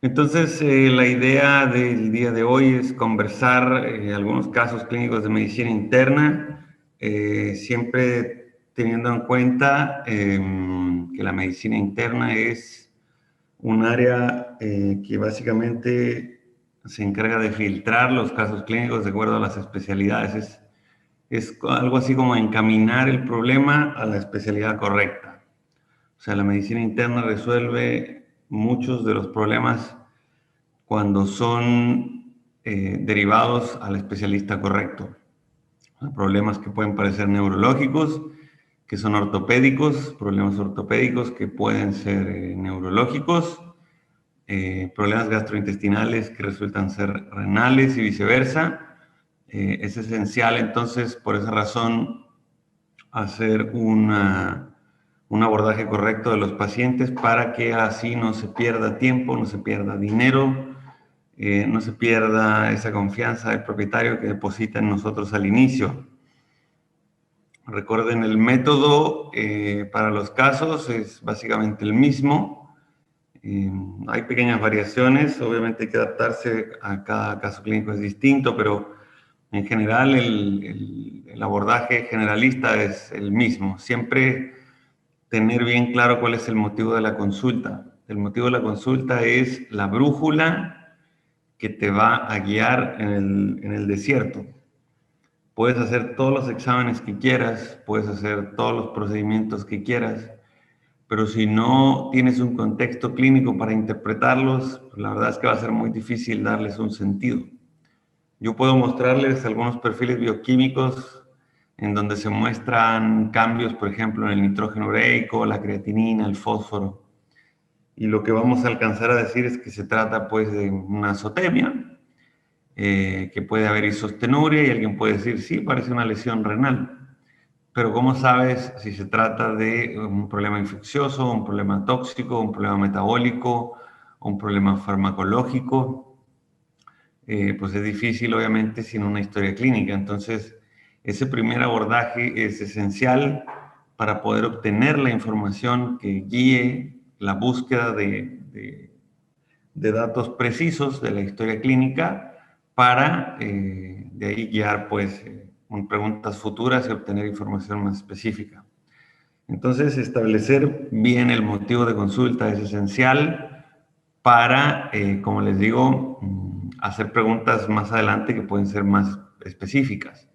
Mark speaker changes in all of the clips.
Speaker 1: Entonces, la idea del día de hoy es conversar algunos casos clínicos de medicina interna, siempre teniendo en cuenta que la medicina interna es un área que básicamente se encarga de filtrar los casos clínicos de acuerdo a las especialidades. Es algo así como encaminar el problema a la especialidad correcta. O sea, la medicina interna resuelve muchos de los problemas cuando son derivados al especialista correcto. Problemas que pueden parecer neurológicos, que son ortopédicos, problemas ortopédicos que pueden ser neurológicos, problemas gastrointestinales que resultan ser renales y viceversa. Es esencial entonces, por esa razón, hacer un abordaje correcto de los pacientes para que así no se pierda tiempo, no se pierda dinero, no se pierda esa confianza del propietario que deposita en nosotros al inicio. Recuerden, el método para los casos es básicamente el mismo. Hay pequeñas variaciones, obviamente hay que adaptarse a cada caso clínico, es distinto, pero en general el abordaje generalista es el mismo. Siempre tener bien claro cuál es el motivo de la consulta. El motivo de la consulta es la brújula que te va a guiar en el desierto. Puedes hacer todos los exámenes que quieras, puedes hacer todos los procedimientos que quieras, pero si no tienes un contexto clínico para interpretarlos, pues la verdad es que va a ser muy difícil darles un sentido. Yo puedo mostrarles algunos perfiles bioquímicos en donde se muestran cambios, por ejemplo, en el nitrógeno ureico, la creatinina, el fósforo. Y lo que vamos a alcanzar a decir es que se trata pues de una azotemia, que puede haber isostenuria y alguien puede decir, sí, parece una lesión renal. Pero ¿cómo sabes si se trata de un problema infeccioso, un problema tóxico, un problema metabólico, un problema farmacológico? Pues es difícil, obviamente, sin una historia clínica. Entonces, ese primer abordaje es esencial para poder obtener la información que guíe la búsqueda de datos precisos de la historia clínica para de ahí guiar pues preguntas futuras y obtener información más específica. Entonces, establecer bien el motivo de consulta es esencial para, como les digo, hacer preguntas más adelante que pueden ser más específicas.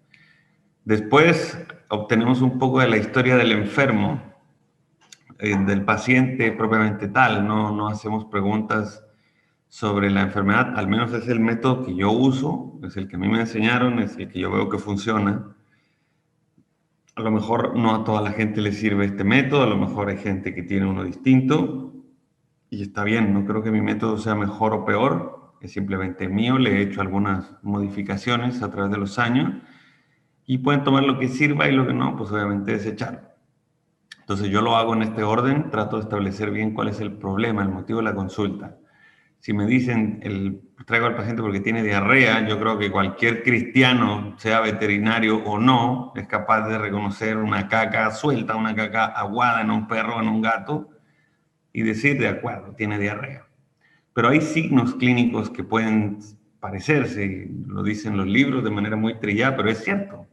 Speaker 1: Después, obtenemos un poco de la historia del enfermo, del paciente propiamente tal. No hacemos preguntas sobre la enfermedad, al menos es el método que yo uso, es el que a mí me enseñaron, es el que yo veo que funciona. A lo mejor no a toda la gente le sirve este método, a lo mejor hay gente que tiene uno distinto y está bien, no creo que mi método sea mejor o peor, es simplemente mío, le he hecho algunas modificaciones a través de los años y pueden tomar lo que sirva y lo que no, pues obviamente desecharlo. Entonces yo lo hago en este orden, trato de establecer bien cuál es el problema, el motivo de la consulta. Si me dicen, traigo al paciente porque tiene diarrea, yo creo que cualquier cristiano, sea veterinario o no, es capaz de reconocer una caca suelta, una caca aguada en un perro o en un gato y decir, de acuerdo, tiene diarrea. Pero hay signos clínicos que pueden parecerse, lo dicen los libros de manera muy trillada, pero es cierto.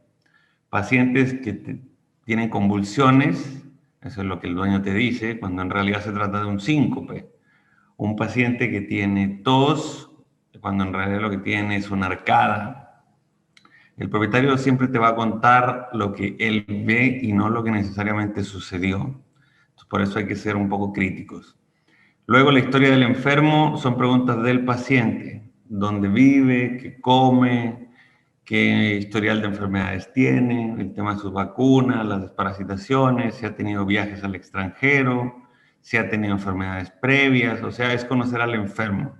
Speaker 1: Pacientes que tienen convulsiones, eso es lo que el dueño te dice, cuando en realidad se trata de un síncope. Un paciente que tiene tos, cuando en realidad lo que tiene es una arcada. El propietario siempre te va a contar lo que él ve y no lo que necesariamente sucedió. Entonces, por eso hay que ser un poco críticos. Luego, la historia del enfermo son preguntas del paciente. ¿Dónde vive? ¿Qué come? ¿Qué historial de enfermedades tiene? El tema de sus vacunas, las desparasitaciones, si ha tenido viajes al extranjero, si ha tenido enfermedades previas, o sea, es conocer al enfermo.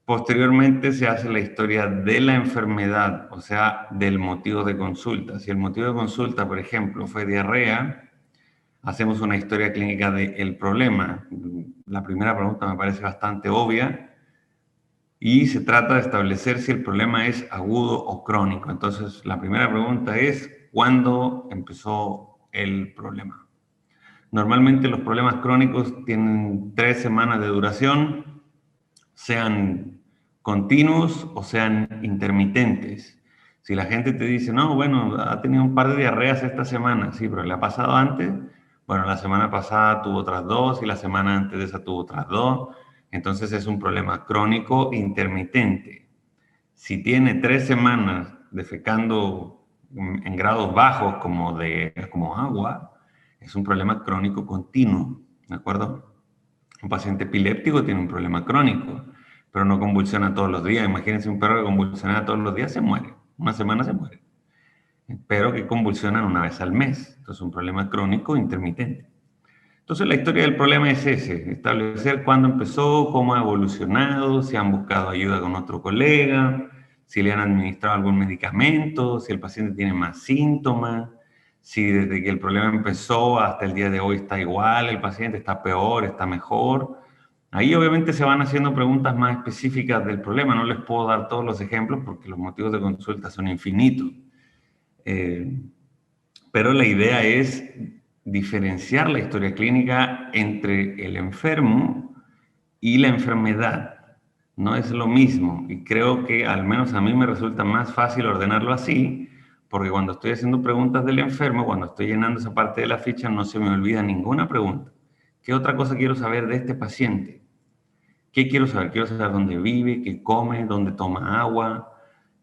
Speaker 1: Posteriormente se hace la historia de la enfermedad, o sea, del motivo de consulta. Si el motivo de consulta, por ejemplo, fue diarrea, hacemos una historia clínica del problema. La primera pregunta me parece bastante obvia y se trata de establecer si el problema es agudo o crónico. Entonces, la primera pregunta es, ¿cuándo empezó el problema? Normalmente los problemas crónicos tienen 3 semanas de duración. sean continuos o sean intermitentes. Si la gente te dice, no, bueno, ha tenido un par de diarreas esta semana, sí, pero le ha pasado antes, bueno, la semana pasada tuvo otras 2 y la semana antes de esa tuvo otras 2, entonces es un problema crónico intermitente. Si tiene 3 semanas defecando en grados bajos como agua, es un problema crónico continuo, ¿de acuerdo? Un paciente epiléptico tiene un problema crónico, pero no convulsiona todos los días. Imagínense un perro que convulsiona todos los días, se muere. Una semana se muere. Pero que convulsionan una vez al mes. Entonces, un problema crónico intermitente. Entonces, la historia del problema es ese, establecer cuándo empezó, cómo ha evolucionado, si han buscado ayuda con otro colega, si le han administrado algún medicamento, si el paciente tiene más síntomas, si desde que el problema empezó hasta el día de hoy está igual, el paciente está peor, está mejor. Ahí obviamente se van haciendo preguntas más específicas del problema. No les puedo dar todos los ejemplos porque los motivos de consulta son infinitos. Pero la idea es diferenciar la historia clínica entre el enfermo y la enfermedad. No es lo mismo y creo que al menos a mí me resulta más fácil ordenarlo así, porque cuando estoy haciendo preguntas del enfermo, cuando estoy llenando esa parte de la ficha, no se me olvida ninguna pregunta. ¿Qué otra cosa quiero saber de este paciente? ¿Qué quiero saber? Quiero saber dónde vive, qué come, dónde toma agua,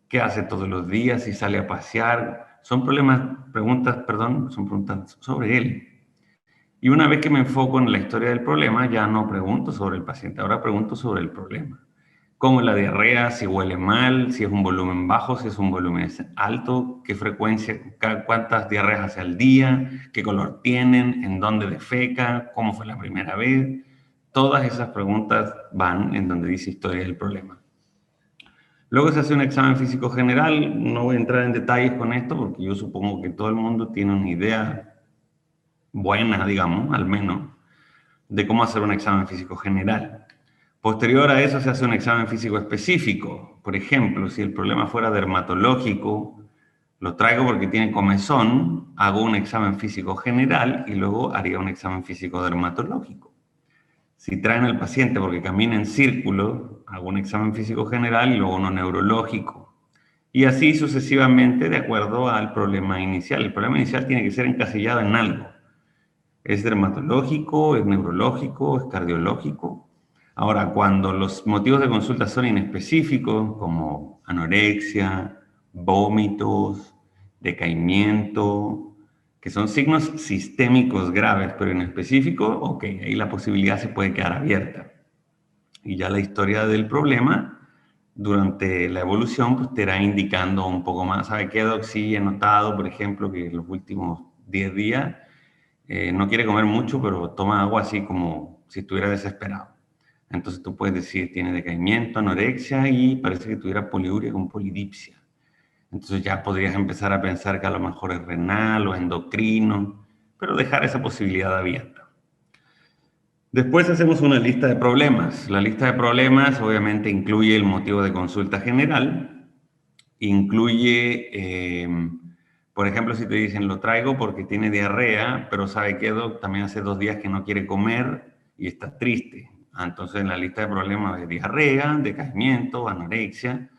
Speaker 1: qué hace todos los días, si sale a pasear. Son preguntas sobre él. Y una vez que me enfoco en la historia del problema, ya no pregunto sobre el paciente, ahora pregunto sobre el problema. ¿Cómo es la diarrea? Si huele mal, si es un volumen bajo, si es un volumen alto, qué frecuencia, cuántas diarreas hace al día, qué color tienen, en dónde defeca, cómo fue la primera vez. Todas esas preguntas van en donde dice historia del problema. Luego se hace un examen físico general, no voy a entrar en detalles con esto porque yo supongo que todo el mundo tiene una idea buena, digamos, al menos, de cómo hacer un examen físico general. Posterior a eso se hace un examen físico específico. Por ejemplo, si el problema fuera dermatológico, lo traigo porque tiene comezón, hago un examen físico general y luego haría un examen físico dermatológico. Si traen al paciente porque camina en círculo, hago un examen físico general y luego uno neurológico. Y así sucesivamente de acuerdo al problema inicial. El problema inicial tiene que ser encasillado en algo. ¿Es dermatológico, es neurológico, es cardiológico? Ahora, cuando los motivos de consulta son inespecíficos, como anorexia, vómitos, decaimiento, que son signos sistémicos graves, pero inespecíficos, ok, ahí la posibilidad se puede quedar abierta. Y ya la historia del problema, durante la evolución, pues te irá indicando un poco más. ¿Sabe qué, Doc? Sí, he notado, por ejemplo, que en los últimos 10 días no quiere comer mucho, pero toma agua así como si estuviera desesperado. Entonces tú puedes decir, tiene decaimiento, anorexia y parece que tuviera poliuria con polidipsia. Entonces ya podrías empezar a pensar que a lo mejor es renal o endocrino, pero dejar esa posibilidad abierta. Después hacemos una lista de problemas. La lista de problemas obviamente incluye el motivo de consulta general, incluye, por ejemplo, si te dicen lo traigo porque tiene diarrea, pero sabe que también hace 2 días que no quiere comer y está triste. Entonces en la lista de problemas de diarrea, decaimiento, anorexia,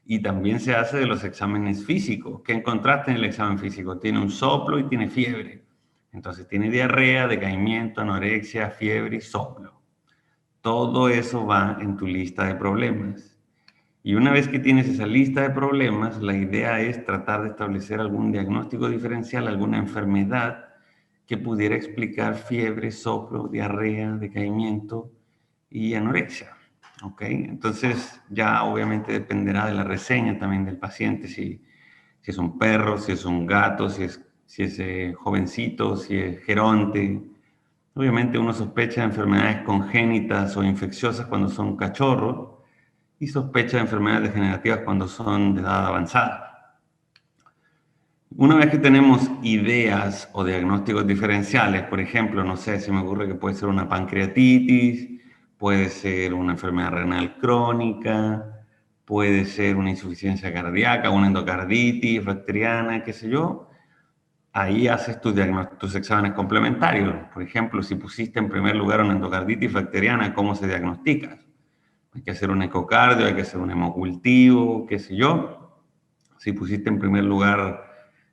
Speaker 1: y también se hace de los exámenes físicos. ¿Qué encontraste en el examen físico? Tiene un soplo y tiene fiebre. Entonces tiene diarrea, decaimiento, anorexia, fiebre y soplo. Todo eso va en tu lista de problemas. Y una vez que tienes esa lista de problemas, la idea es tratar de establecer algún diagnóstico diferencial, alguna enfermedad que pudiera explicar fiebre, soplo, diarrea, decaimiento y anorexia. ¿Ok? Entonces ya obviamente dependerá de la reseña también del paciente, si es un perro, si es un gato, si es jovencito, si es geronte. Obviamente uno sospecha de enfermedades congénitas o infecciosas cuando son cachorros y sospecha de enfermedades degenerativas cuando son de edad avanzada. Una vez que tenemos ideas o diagnósticos diferenciales, por ejemplo, no sé, se me ocurre que puede ser una pancreatitis, puede ser una enfermedad renal crónica, puede ser una insuficiencia cardíaca, una endocarditis bacteriana, qué sé yo. Ahí haces tus exámenes complementarios. Por ejemplo, si pusiste en primer lugar una endocarditis bacteriana, ¿cómo se diagnostica? Hay que hacer un ecocardio, hay que hacer un hemocultivo, qué sé yo. Si pusiste en primer lugar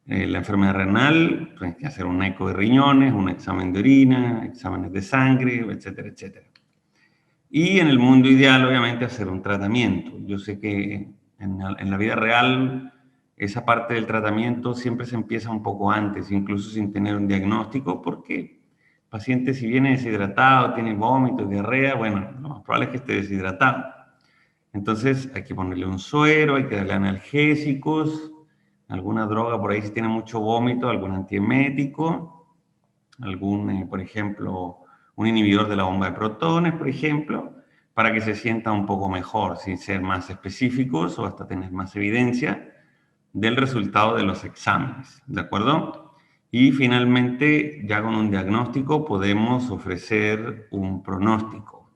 Speaker 1: la enfermedad renal, pues hay que hacer un eco de riñones, un examen de orina, exámenes de sangre, etcétera, etcétera. Y en el mundo ideal, obviamente, hacer un tratamiento. Yo sé que en la vida real esa parte del tratamiento siempre se empieza un poco antes, incluso sin tener un diagnóstico, porque el paciente si viene deshidratado, tiene vómitos, diarrea, bueno, lo más probable es que esté deshidratado. Entonces hay que ponerle un suero, hay que darle analgésicos, alguna droga por ahí si tiene mucho vómito, algún antiemético, algún, por ejemplo, un inhibidor de la bomba de protones, por ejemplo, para que se sienta un poco mejor, sin ser más específicos o hasta tener más evidencia del resultado de los exámenes, ¿de acuerdo? Y finalmente, ya con un diagnóstico podemos ofrecer un pronóstico.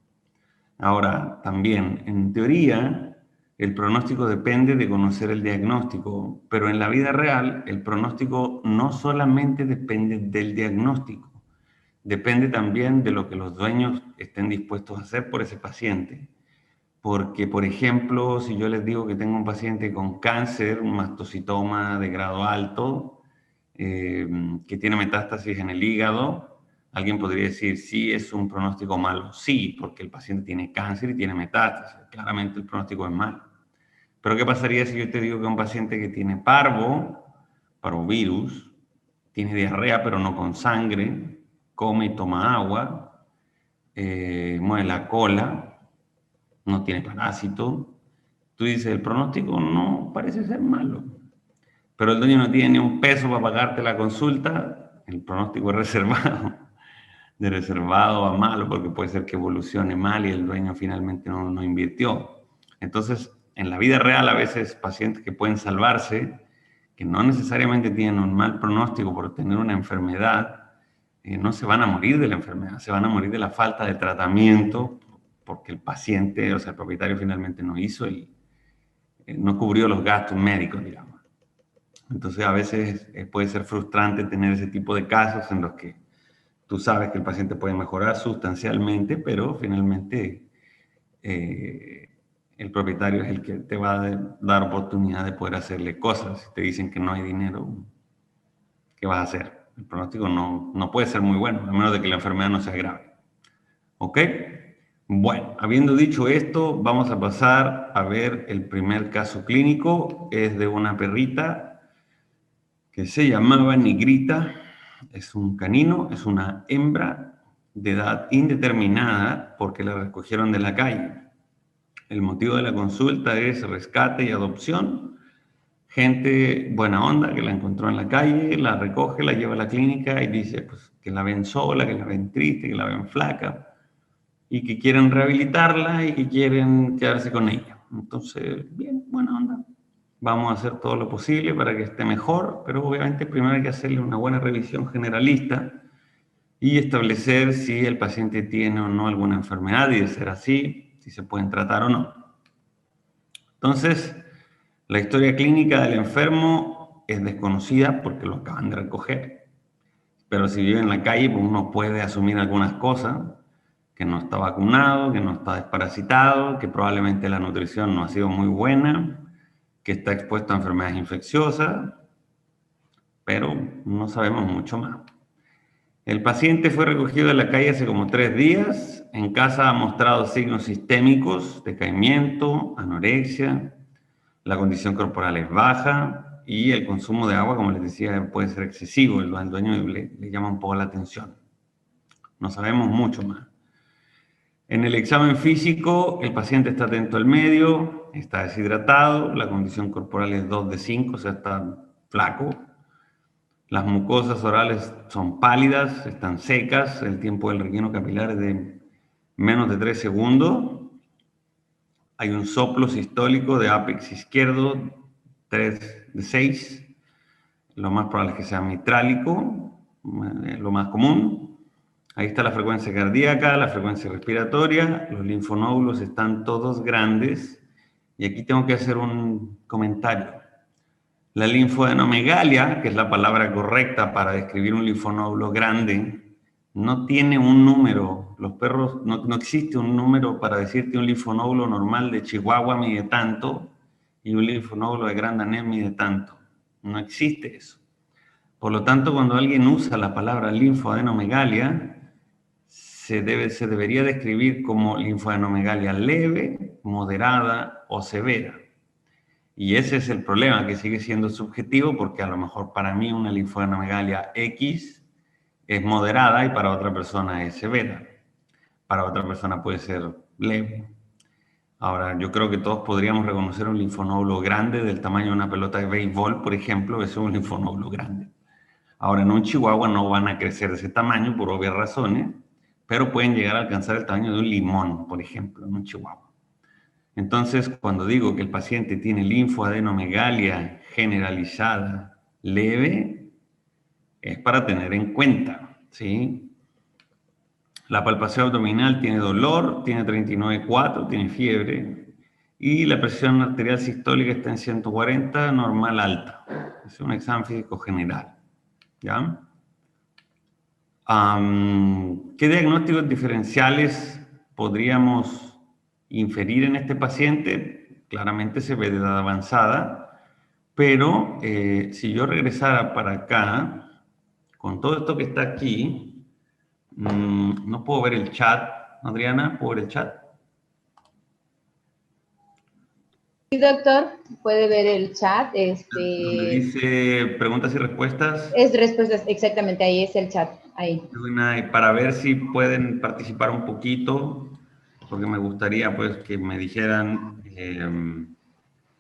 Speaker 1: Ahora, también, en teoría, el pronóstico depende de conocer el diagnóstico, pero en la vida real, el pronóstico no solamente depende del diagnóstico, depende también de lo que los dueños estén dispuestos a hacer por ese paciente. Porque, por ejemplo, si yo les digo que tengo un paciente con cáncer, un mastocitoma de grado alto, que tiene metástasis en el hígado, alguien podría decir, sí, es un pronóstico malo. Sí, porque el paciente tiene cáncer y tiene metástasis. Claramente el pronóstico es malo. Pero ¿qué pasaría si yo te digo que un paciente que tiene parvovirus, tiene diarrea pero no con sangre, come y toma agua, mueve la cola, no tiene parásito? Tú dices, el pronóstico no parece ser malo, pero el dueño no tiene ni un peso para pagarte la consulta, el pronóstico es reservado, de reservado a malo, porque puede ser que evolucione mal y el dueño finalmente no invirtió. Entonces, en la vida real, a veces pacientes que pueden salvarse, que no necesariamente tienen un mal pronóstico por tener una enfermedad, no se van a morir de la enfermedad, se van a morir de la falta de tratamiento, porque el paciente, o sea, el propietario finalmente no hizo y no cubrió los gastos médicos, digamos. Entonces, a veces puede ser frustrante tener ese tipo de casos en los que tú sabes que el paciente puede mejorar sustancialmente, pero finalmente el propietario es el que te va a dar oportunidad de poder hacerle cosas. Si te dicen que no hay dinero, ¿qué vas a hacer? El pronóstico no puede ser muy bueno, a menos de que la enfermedad no sea grave. ¿Ok? Bueno, habiendo dicho esto, vamos a pasar a ver el primer caso clínico. Es de una perrita que se llamaba Nigrita. Es un canino, es una hembra de edad indeterminada porque la recogieron de la calle. El motivo de la consulta es rescate y adopción. Gente buena onda que la encontró en la calle, la recoge, la lleva a la clínica y dice pues, que la ven sola, que la ven triste, que la ven flaca y que quieren rehabilitarla y que quieren quedarse con ella. Entonces, bien, buena onda. Vamos a hacer todo lo posible para que esté mejor, pero obviamente primero hay que hacerle una buena revisión generalista y establecer si el paciente tiene o no alguna enfermedad y de ser así, si se pueden tratar o no. Entonces, la historia clínica del enfermo es desconocida porque lo acaban de recoger. Pero si vive en la calle, pues uno puede asumir algunas cosas, que no está vacunado, que no está desparasitado, que probablemente la nutrición no ha sido muy buena, que está expuesto a enfermedades infecciosas, pero no sabemos mucho más. El paciente fue recogido de la calle hace como 3 días. En casa ha mostrado signos sistémicos, decaimiento, anorexia, la condición corporal es baja y el consumo de agua, como les decía, puede ser excesivo. Al dueño le llama un poco la atención. No sabemos mucho más. En el examen físico, el paciente está atento al medio, está deshidratado, la condición corporal es 2 de 5, o sea, está flaco. Las mucosas orales son pálidas, están secas, el tiempo del relleno capilar es de menos de 3 segundos. Hay un soplo sistólico de ápex izquierdo, 3 de 6. Lo más probable es que sea mitrálico, lo más común. Ahí está la frecuencia cardíaca, la frecuencia respiratoria, los linfonódulos están todos grandes. Y aquí tengo que hacer un comentario. La linfadenomegalia, que es la palabra correcta para describir un linfonódulo grande, no tiene un número. Los perros, no existe un número para decirte un linfonódulo normal de Chihuahua mide tanto y un linfonódulo de Grand Danés mide tanto. No existe eso. Por lo tanto, cuando alguien usa la palabra linfoadenomegalia, se debería describir como linfoadenomegalia leve, moderada o severa. Y ese es el problema, que sigue siendo subjetivo, porque a lo mejor para mí una linfoadenomegalia X es moderada y para otra persona es severa. Para otra persona puede ser leve. Ahora, yo creo que todos podríamos reconocer un linfonódulo grande del tamaño de una pelota de béisbol, por ejemplo, eso es un linfonódulo grande. Ahora, en un chihuahua no van a crecer de ese tamaño por obvias razones, pero pueden llegar a alcanzar el tamaño de un limón, por ejemplo, en un chihuahua. Entonces, cuando digo que el paciente tiene linfoadenomegalia generalizada leve, es para tener en cuenta, ¿sí? La palpación abdominal tiene dolor, tiene 39,4, tiene fiebre, y la presión arterial sistólica está en 140, normal alta. Es un examen físico general, ¿ya? ¿Qué diagnósticos diferenciales podríamos inferir en este paciente? Claramente se ve de edad avanzada, pero si yo regresara para acá, con todo esto que está aquí, no puedo ver el chat. Adriana, ¿puedo ver el chat?
Speaker 2: Sí, doctor, puede ver el chat.
Speaker 1: Donde dice preguntas y respuestas.
Speaker 2: Es respuestas, exactamente, ahí es el chat. Ahí.
Speaker 1: Para ver si pueden participar un poquito, porque me gustaría pues que me dijeran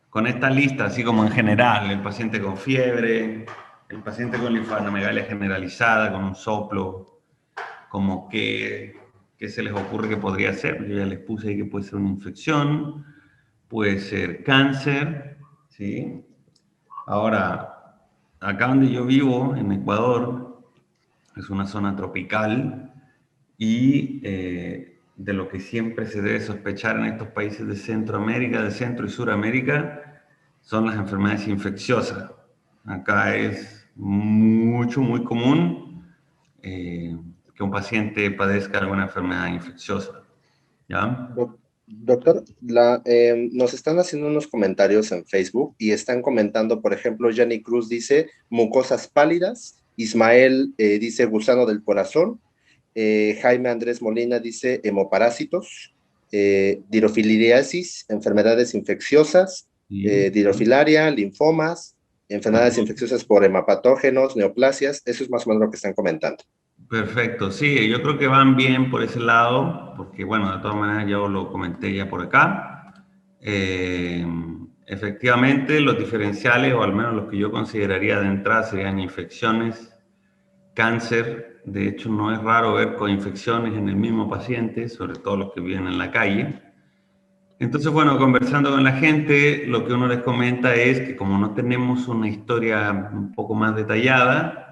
Speaker 1: con esta lista, así como en general, el paciente con fiebre, el paciente con linfoadenomegalia generalizada, con un soplo, como qué se les ocurre que podría ser. Yo ya les puse ahí que puede ser una infección, puede ser cáncer, ¿sí? Ahora, acá donde yo vivo, en Ecuador, es una zona tropical y de lo que siempre se debe sospechar en estos países de Centroamérica, de Centro y Suramérica, son las enfermedades infecciosas. Acá es muy común que un paciente padezca alguna enfermedad infecciosa. ¿Ya?
Speaker 3: Doctor, nos están haciendo unos comentarios en Facebook y están comentando, por ejemplo, Jenny Cruz dice mucosas pálidas, Ismael dice gusano del corazón, Jaime Andrés Molina dice hemoparásitos, dirofiliasis, enfermedades infecciosas, dirofilaria, linfomas, enfermedades infecciosas por hemapatógenos, neoplasias, eso es más o menos lo que están comentando.
Speaker 1: Perfecto, sí, yo creo que van bien por ese lado, porque bueno, de todas maneras yo lo comenté ya por acá. Efectivamente, los diferenciales, o al menos los que yo consideraría de entrada, serían infecciones, cáncer. De hecho, no es raro ver coinfecciones en el mismo paciente, sobre todo los que viven en la calle. Entonces, bueno, conversando con la gente, lo que uno les comenta es que como no tenemos una historia un poco más detallada,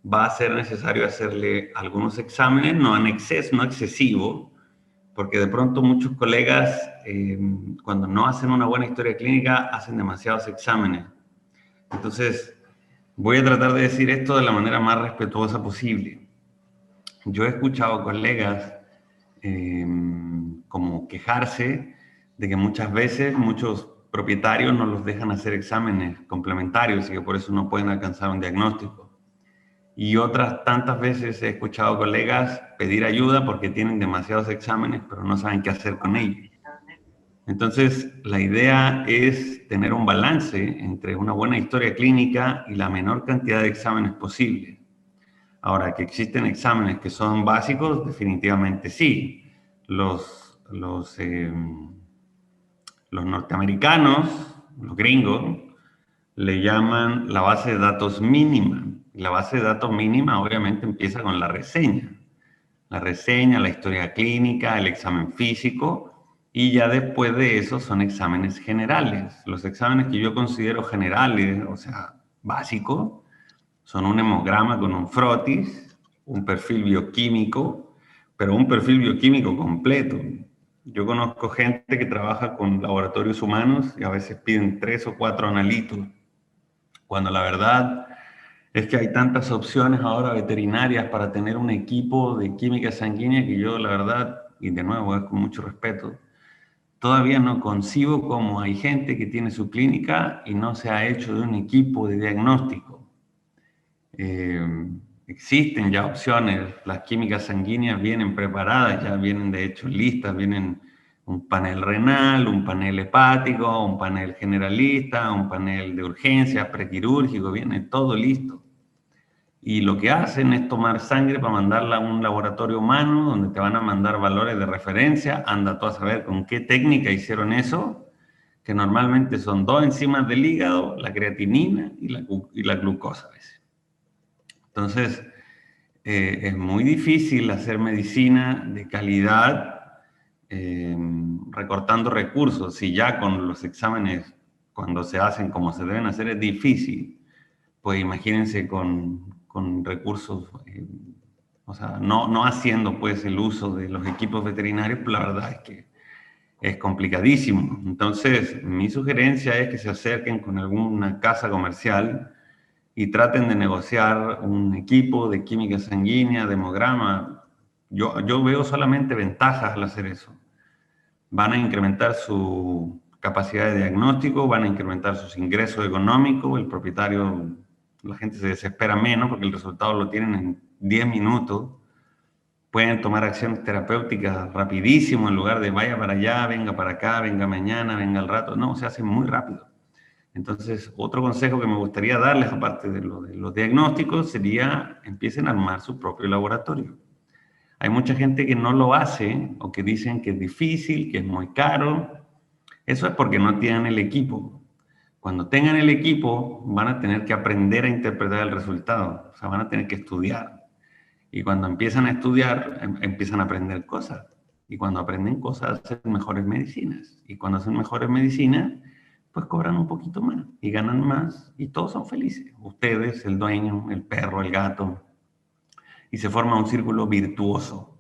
Speaker 1: va a ser necesario hacerle algunos exámenes, no en exceso, no excesivo, porque de pronto muchos colegas, cuando no hacen una buena historia clínica, hacen demasiados exámenes. Entonces, voy a tratar de decir esto de la manera más respetuosa posible. Yo he escuchado colegas como quejarse de que muchas veces muchos propietarios no los dejan hacer exámenes complementarios y que por eso no pueden alcanzar un diagnóstico. Y otras tantas veces he escuchado colegas pedir ayuda porque tienen demasiados exámenes, pero no saben qué hacer con ellos. Entonces, la idea es tener un balance entre una buena historia clínica y la menor cantidad de exámenes posible. Ahora, que existen exámenes que son básicos, definitivamente sí. Los norteamericanos, los gringos, le llaman la base de datos mínima. La base de datos mínima obviamente empieza con la reseña. La reseña, la historia clínica, el examen físico, y ya después de eso son exámenes generales. Los exámenes que yo considero generales, o sea, básicos, son un hemograma con un frotis, un perfil bioquímico, pero un perfil bioquímico completo. Yo conozco gente que trabaja con laboratorios humanos y a veces piden 3 o 4 analitos, cuando la verdad Es que hay tantas opciones ahora veterinarias para tener un equipo de química sanguínea que yo, la verdad, y de nuevo es con mucho respeto, todavía no concibo cómo hay gente que tiene su clínica y no se ha hecho de un equipo de diagnóstico. Existen ya opciones, las químicas sanguíneas vienen preparadas, ya vienen de hecho listas, vienen un panel renal, un panel hepático, un panel generalista, un panel de urgencias, prequirúrgico, viene todo listo. Y lo que hacen es tomar sangre para mandarla a un laboratorio humano donde te van a mandar valores de referencia. Anda tú a saber con qué técnica hicieron eso, que normalmente son 2 enzimas del hígado, la creatinina y la glucosa a veces. Entonces, es muy difícil hacer medicina de calidad recortando recursos. Si ya con los exámenes, cuando se hacen como se deben hacer, es difícil, pues imagínense con recursos, o sea, no haciendo pues el uso de los equipos veterinarios, pues la verdad es que es complicadísimo. Entonces, mi sugerencia es que se acerquen con alguna casa comercial y traten de negociar un equipo de química sanguínea, de hemograma. Yo veo solamente ventajas al hacer eso. Van a incrementar su capacidad de diagnóstico, van a incrementar sus ingresos económicos, el propietario, la gente se desespera menos porque el resultado lo tienen en 10 minutos. Pueden tomar acciones terapéuticas rapidísimo en lugar de vaya para allá, venga para acá, venga mañana, venga al rato. No, se hace muy rápido. Entonces, otro consejo que me gustaría darles, aparte de los diagnósticos, sería empiecen a armar su propio laboratorio. Hay mucha gente que no lo hace o que dicen que es difícil, que es muy caro. Eso es porque no tienen el equipo. Cuando tengan el equipo, van a tener que aprender a interpretar el resultado. O sea, van a tener que estudiar. Y cuando empiezan a estudiar, empiezan a aprender cosas. Y cuando aprenden cosas, hacen mejores medicinas. Y cuando hacen mejores medicinas, pues cobran un poquito más y ganan más y todos son felices. Ustedes, el dueño, el perro, el gato. Y se forma un círculo virtuoso.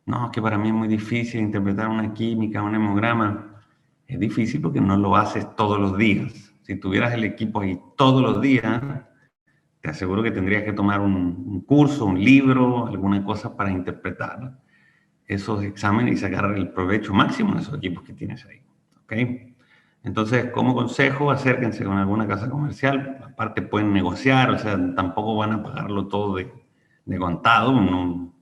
Speaker 1: No, que para mí es muy difícil interpretar una química, un hemograma. Es difícil porque no lo haces todos los días. Si tuvieras el equipo ahí todos los días, te aseguro que tendrías que tomar un curso, un libro, alguna cosa para interpretar esos exámenes y sacar el provecho máximo de esos equipos que tienes ahí. ¿Ok? Entonces, como consejo, acérquense con alguna casa comercial. Aparte pueden negociar, o sea, tampoco van a pagarlo todo de contado. No,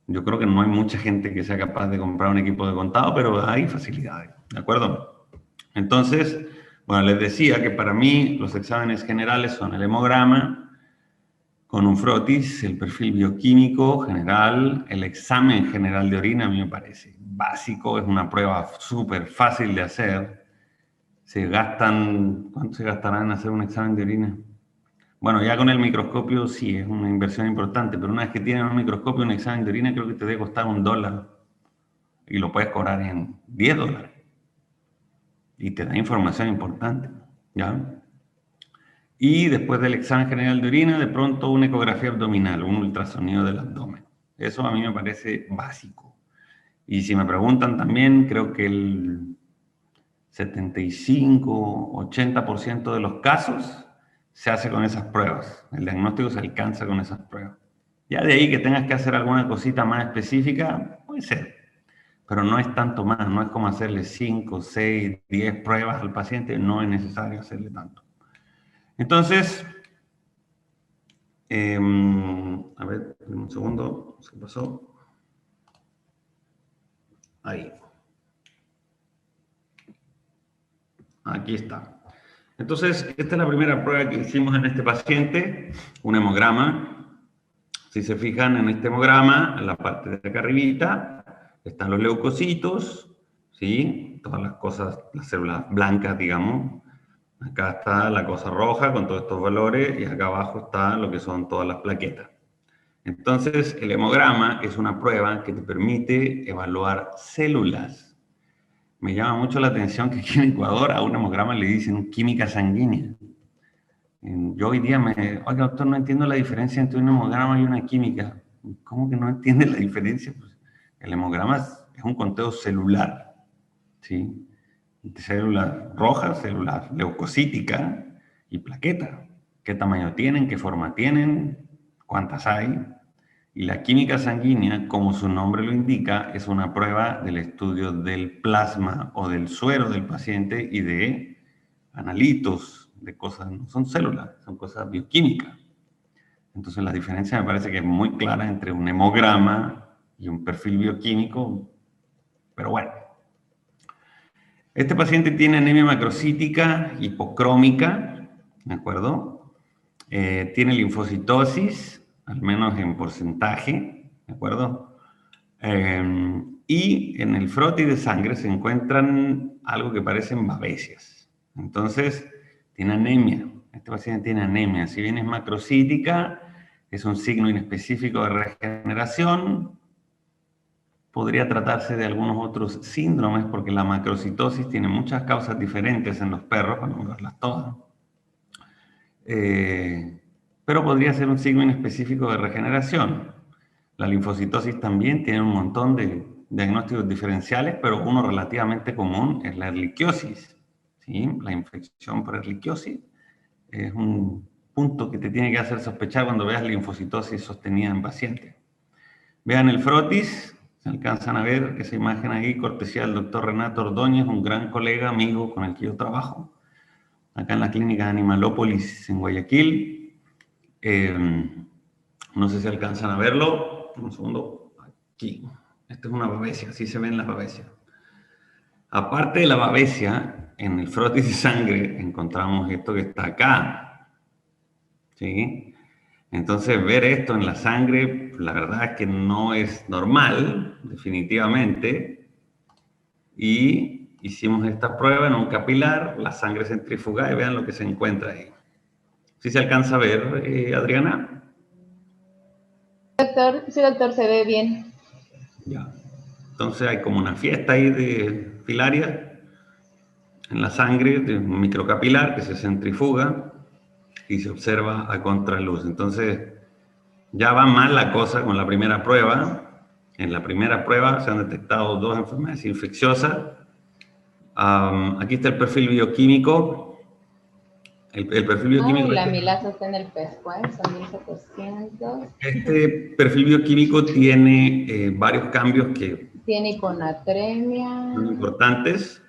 Speaker 1: yo creo que no hay mucha gente que sea capaz de comprar un equipo de contado, pero hay facilidades, ¿de acuerdo? Entonces, bueno, les decía que para mí los exámenes generales son el hemograma, con un frotis, el perfil bioquímico general, el examen general de orina, a mí me parece básico, es una prueba súper fácil de hacer. ¿Cuánto se gastará en hacer un examen de orina? Bueno, ya con el microscopio sí, es una inversión importante, pero una vez que tienes un microscopio, un examen de orina creo que te debe costar $1 y lo puedes cobrar en $10 y te da información importante, ¿ya? Y después del examen general de orina, de pronto una ecografía abdominal, un ultrasonido del abdomen. Eso a mí me parece básico. Y si me preguntan también, creo que el 75-80% de los casos se hace con esas pruebas. El diagnóstico se alcanza con esas pruebas. Ya de ahí que tengas que hacer alguna cosita más específica, puede ser. Pero no es tanto más, no es como hacerle 5, 6, 10 pruebas al paciente, no es necesario hacerle tanto. Entonces, a ver, un segundo, ¿qué pasó? Ahí. Aquí está. Entonces, esta es la primera prueba que hicimos en este paciente, un hemograma. Si se fijan en este hemograma, en la parte de acá arribita, están los leucocitos, ¿sí? Todas las cosas, las células blancas, digamos. Acá está la cosa roja con todos estos valores y acá abajo está lo que son todas las plaquetas. Entonces, el hemograma es una prueba que te permite evaluar células. Me llama mucho la atención que aquí en Ecuador a un hemograma le dicen química sanguínea. Yo hoy día oiga, doctor, no entiendo la diferencia entre un hemograma y una química. ¿Cómo que no entiende la diferencia? Pues el hemograma es un conteo celular, ¿sí? Células rojas, células leucocíticas y plaquetas. qué tamaño tienen, qué forma tienen, cuántas hay. Y la química sanguínea, como su nombre lo indica, es una prueba del estudio del plasma o del suero del paciente y de analitos, de cosas, no son células, son cosas bioquímicas. Entonces la diferencia me parece que es muy clara entre un hemograma y un perfil bioquímico, pero bueno. Este paciente tiene anemia macrocítica hipocrómica, ¿de acuerdo? Tiene linfocitosis, al menos en porcentaje, ¿de acuerdo? Y en el frotis de sangre se encuentran algo que parecen babesias. Entonces, tiene anemia. Este paciente tiene anemia. Si bien es macrocítica, es un signo inespecífico de regeneración. Podría tratarse de algunos otros síndromes, porque la macrocitosis tiene muchas causas diferentes en los perros, para no verlas todas. Pero podría ser un signo inespecífico de regeneración. La linfocitosis también tiene un montón de diagnósticos diferenciales, pero uno relativamente común es la erliquiosis, ¿sí? La infección por erliquiosis es un punto que te tiene que hacer sospechar cuando veas linfocitosis sostenida en pacientes. Vean el frotis, se alcanzan a ver esa imagen ahí, cortesía del doctor Renato Ordóñez, un gran colega, amigo con el que yo trabajo, acá en la clínica de Animalópolis en Guayaquil. No sé si alcanzan a verlo. Un segundo. Aquí. Esta es una babesia, así se ven las babesias. Aparte de la babesia, en el frotis de sangre encontramos esto que está acá. ¿Sí? Entonces, ver esto en la sangre, la verdad es que no es normal, definitivamente. Y hicimos esta prueba en un capilar, la sangre centrifugada, y vean lo que se encuentra ahí. ¿Sí se alcanza a ver, Adriana?
Speaker 2: Sí, doctor, se ve bien.
Speaker 1: Ya. Entonces hay como una fiesta ahí de filaria en la sangre, de un microcapilar que se centrifuga y se observa a contraluz. Entonces ya va mal la cosa con la primera prueba. En la primera prueba se han detectado 2 enfermedades infecciosas. Aquí está el perfil bioquímico. El perfil bioquímico.
Speaker 2: La amilasa está en el pescuezo, son 1700.
Speaker 1: Este perfil bioquímico tiene varios cambios que
Speaker 2: Tiene hiponatremia.
Speaker 1: son importantes.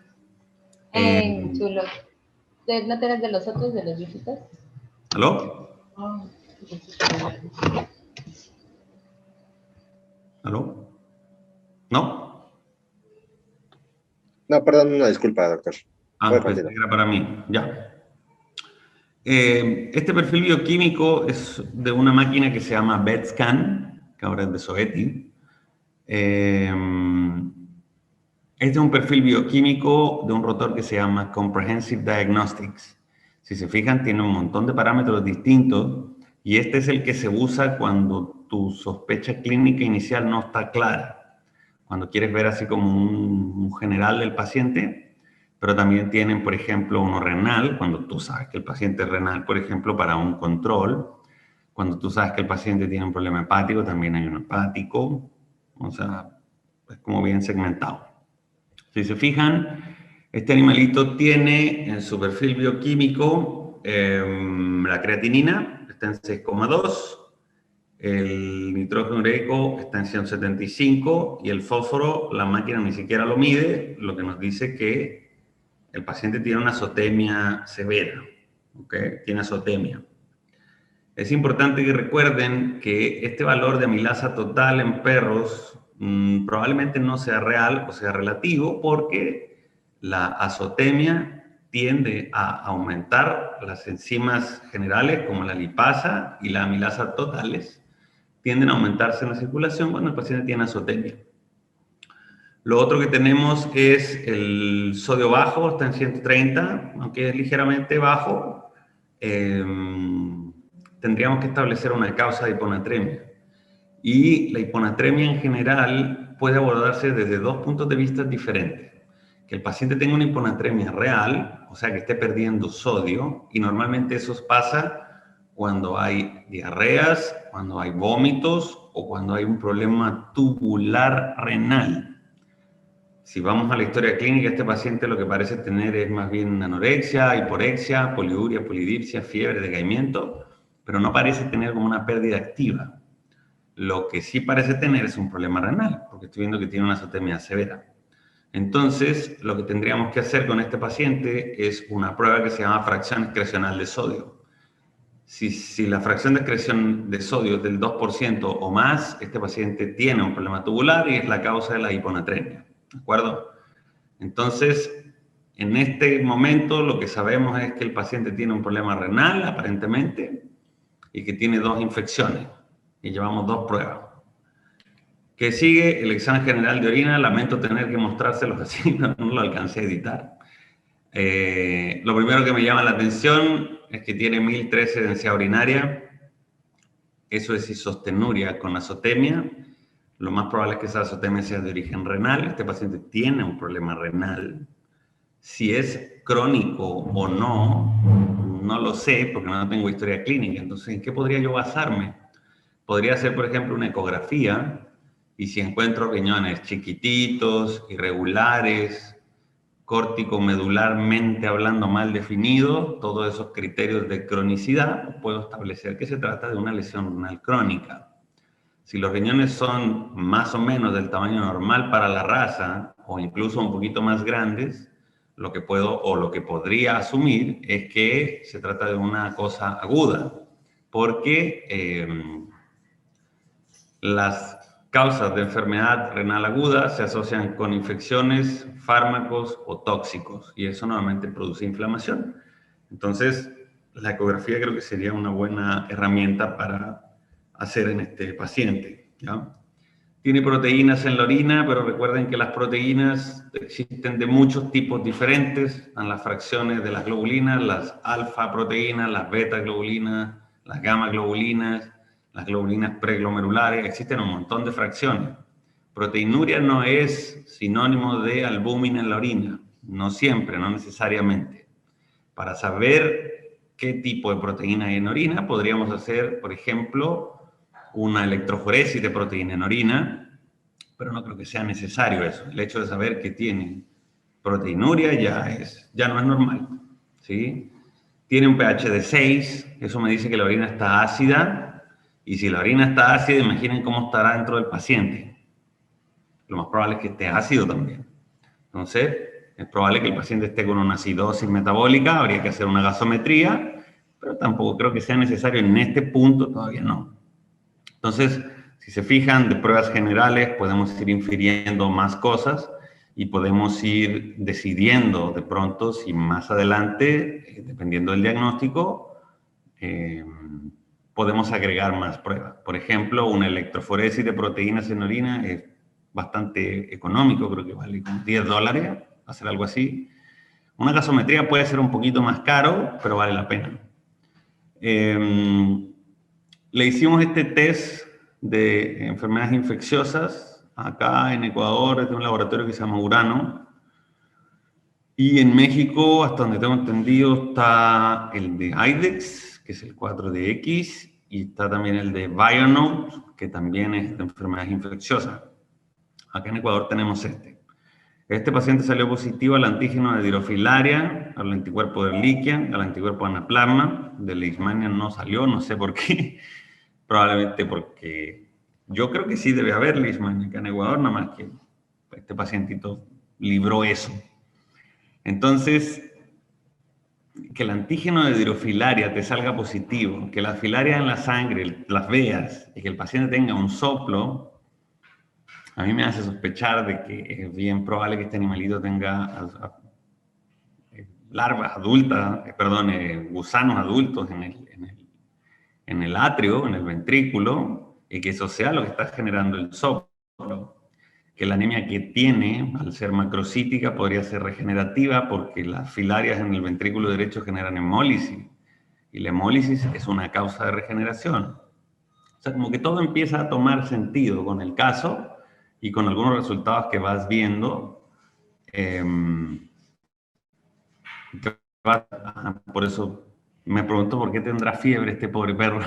Speaker 2: Chulos. ¿No tienes de los otros, de los viejitos?
Speaker 1: ¿Aló? ¿Aló? ¿No?
Speaker 3: No, perdón, una disculpa, doctor.
Speaker 1: Pues era para mí, ya. Este perfil bioquímico es de una máquina que se llama BETscan, que ahora es de Zoetis. Este es un perfil bioquímico de un rotor que se llama Comprehensive Diagnostics. Si se fijan, tiene un montón de parámetros distintos y este es el que se usa cuando tu sospecha clínica inicial no está clara. Cuando quieres ver así como un general del paciente, pero también tienen, por ejemplo, uno renal, cuando tú sabes que el paciente es renal, por ejemplo, para un control. Cuando tú sabes que el paciente tiene un problema hepático, también hay un hepático. O sea, es como bien segmentado. Si se fijan, este animalito tiene en su perfil bioquímico la creatinina, está en 6,2, el nitrógeno ureico está en 175 y el fósforo, la máquina ni siquiera lo mide, lo que nos dice que el paciente tiene una azotemia severa, ¿ok? Tiene azotemia. Es importante que recuerden que este valor de amilasa total en perros probablemente no sea real o sea relativo porque la azotemia tiende a aumentar las enzimas generales como la lipasa y la amilasa totales tienden a aumentarse en la circulación cuando el paciente tiene azotemia. Lo otro que tenemos es el sodio bajo, está en 130, aunque es ligeramente bajo. Tendríamos que establecer una causa de hiponatremia. Y la hiponatremia en general puede abordarse desde 2 puntos de vista diferentes. Que el paciente tenga una hiponatremia real, o sea que esté perdiendo sodio, y normalmente eso pasa cuando hay diarreas, cuando hay vómitos o cuando hay un problema tubular renal. si vamos a la historia clínica, este paciente lo que parece tener es más bien anorexia, hiporexia, poliuria, polidipsia, fiebre, decaimiento, pero no parece tener como una pérdida activa. Lo que sí parece tener es un problema renal, porque estoy viendo que tiene una azotemia severa. Entonces, lo que tendríamos que hacer con este paciente es una prueba que se llama fracción excrecional de sodio. Si la fracción de excreción de sodio es del 2% o más, este paciente tiene un problema tubular y es la causa de la hiponatremia. ¿De acuerdo? Entonces, en este momento lo que sabemos es que el paciente tiene un problema renal, aparentemente, y que tiene 2 infecciones. Y llevamos 2 pruebas. Que sigue el examen general de orina. Lamento tener que mostrárselos así, pero no lo alcancé a editar. Lo primero que me llama la atención es que tiene 1013 de densidad urinaria. Eso es isostenuria con azotemia. Lo más probable es que esa azotemia sea de origen renal. Este paciente tiene un problema renal. Si es crónico o no, no lo sé porque no tengo historia clínica. Entonces, ¿en qué podría yo basarme? Podría hacer, por ejemplo, una ecografía y si encuentro riñones chiquititos, irregulares, córtico-medularmente hablando mal definidos, todos esos criterios de cronicidad, puedo establecer que se trata de una lesión renal crónica. Si los riñones son más o menos del tamaño normal para la raza, o incluso un poquito más grandes, lo que puedo o lo que podría asumir es que se trata de una cosa aguda, porque las causas de enfermedad renal aguda se asocian con infecciones, fármacos o tóxicos, y eso normalmente produce inflamación. Entonces, la ecografía creo que sería una buena herramienta para hacer en este paciente, ¿ya? Tiene proteínas en la orina, pero recuerden que las proteínas existen de muchos tipos diferentes. Están las fracciones de las globulinas, las alfa proteínas, las beta globulinas, las gamma globulinas, las globulinas preglomerulares. Existen un montón de fracciones. Proteinuria no es sinónimo de albúmina en la orina. No siempre, no necesariamente. Para saber qué tipo de proteína hay en orina, podríamos hacer, por ejemplo, una electroforesis de proteína en orina, pero no creo que sea necesario eso. El hecho de saber que tiene proteinuria ya no es normal, ¿sí? Tiene un pH de 6, eso me dice que la orina está ácida, y si la orina está ácida, imaginen cómo estará dentro del paciente. Lo más probable es que esté ácido también. Entonces, es probable que el paciente esté con una acidosis metabólica, habría que hacer una gasometría, pero tampoco creo que sea necesario en este punto, todavía no. Entonces, si se fijan, de pruebas generales podemos ir infiriendo más cosas y podemos ir decidiendo de pronto si más adelante, dependiendo del diagnóstico, podemos agregar más pruebas. Por ejemplo, una electroforesis de proteínas en orina es bastante económico, creo que vale como $10, hacer algo así. Una gasometría puede ser un poquito más caro, pero vale la pena. Le hicimos este test de enfermedades infecciosas acá en Ecuador, es de un laboratorio que se llama Urano. Y en México, hasta donde tengo entendido, está el de IDEX, que es el 4DX, y está también el de Bionote, que también es de enfermedades infecciosas. Acá en Ecuador tenemos este. Este paciente salió positivo al antígeno de Dirofilaria, al anticuerpo de Ehrlichia, al anticuerpo de Anaplasma. De Leishmania no salió, no sé por qué. Probablemente porque yo creo que sí debe haber Leishmania acá en Ecuador, nada más que este pacientito libró eso. Entonces, que el antígeno de Dirofilaria te salga positivo, que la filaria en la sangre las veas y que el paciente tenga un soplo, a mí me hace sospechar de que es bien probable que este animalito tenga larvas adultas, gusanos adultos en el atrio, en el ventrículo, y que eso sea lo que está generando el soplo. Que la anemia que tiene, al ser macrocítica, podría ser regenerativa porque las filarias en el ventrículo derecho generan hemólisis, y la hemólisis es una causa de regeneración. O sea, como que todo empieza a tomar sentido con el caso y con algunos resultados que vas viendo. Por eso me pregunto por qué tendrá fiebre este pobre perro.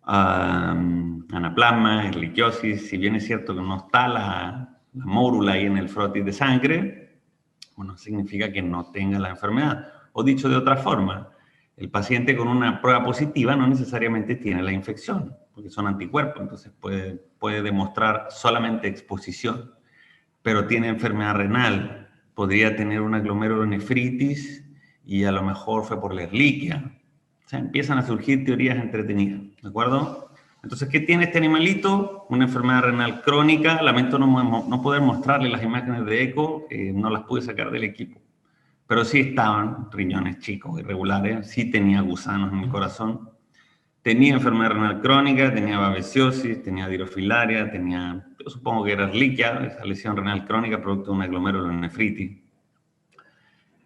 Speaker 1: Anaplasma, erliquiosis, si bien es cierto que no está la mórula ahí en el frotis de sangre, bueno, significa que no tenga la enfermedad. O dicho de otra forma, el paciente con una prueba positiva no necesariamente tiene la infección, porque son anticuerpos, entonces puede demostrar solamente exposición, pero tiene enfermedad renal, podría tener una glomerulonefritis y a lo mejor fue por la Ehrlichia. O sea, empiezan a surgir teorías entretenidas, ¿de acuerdo? Entonces, ¿qué tiene este animalito? Una enfermedad renal crónica. Lamento no poder mostrarle las imágenes de eco, no las pude sacar del equipo. Pero sí estaban riñones chicos, irregulares, sí tenía gusanos en el corazón. Tenía enfermedad renal crónica, tenía babesiosis, tenía dirofilaria, tenía, yo supongo que era Ehrlichia, esa lesión renal crónica producto de una glomerulonefritis.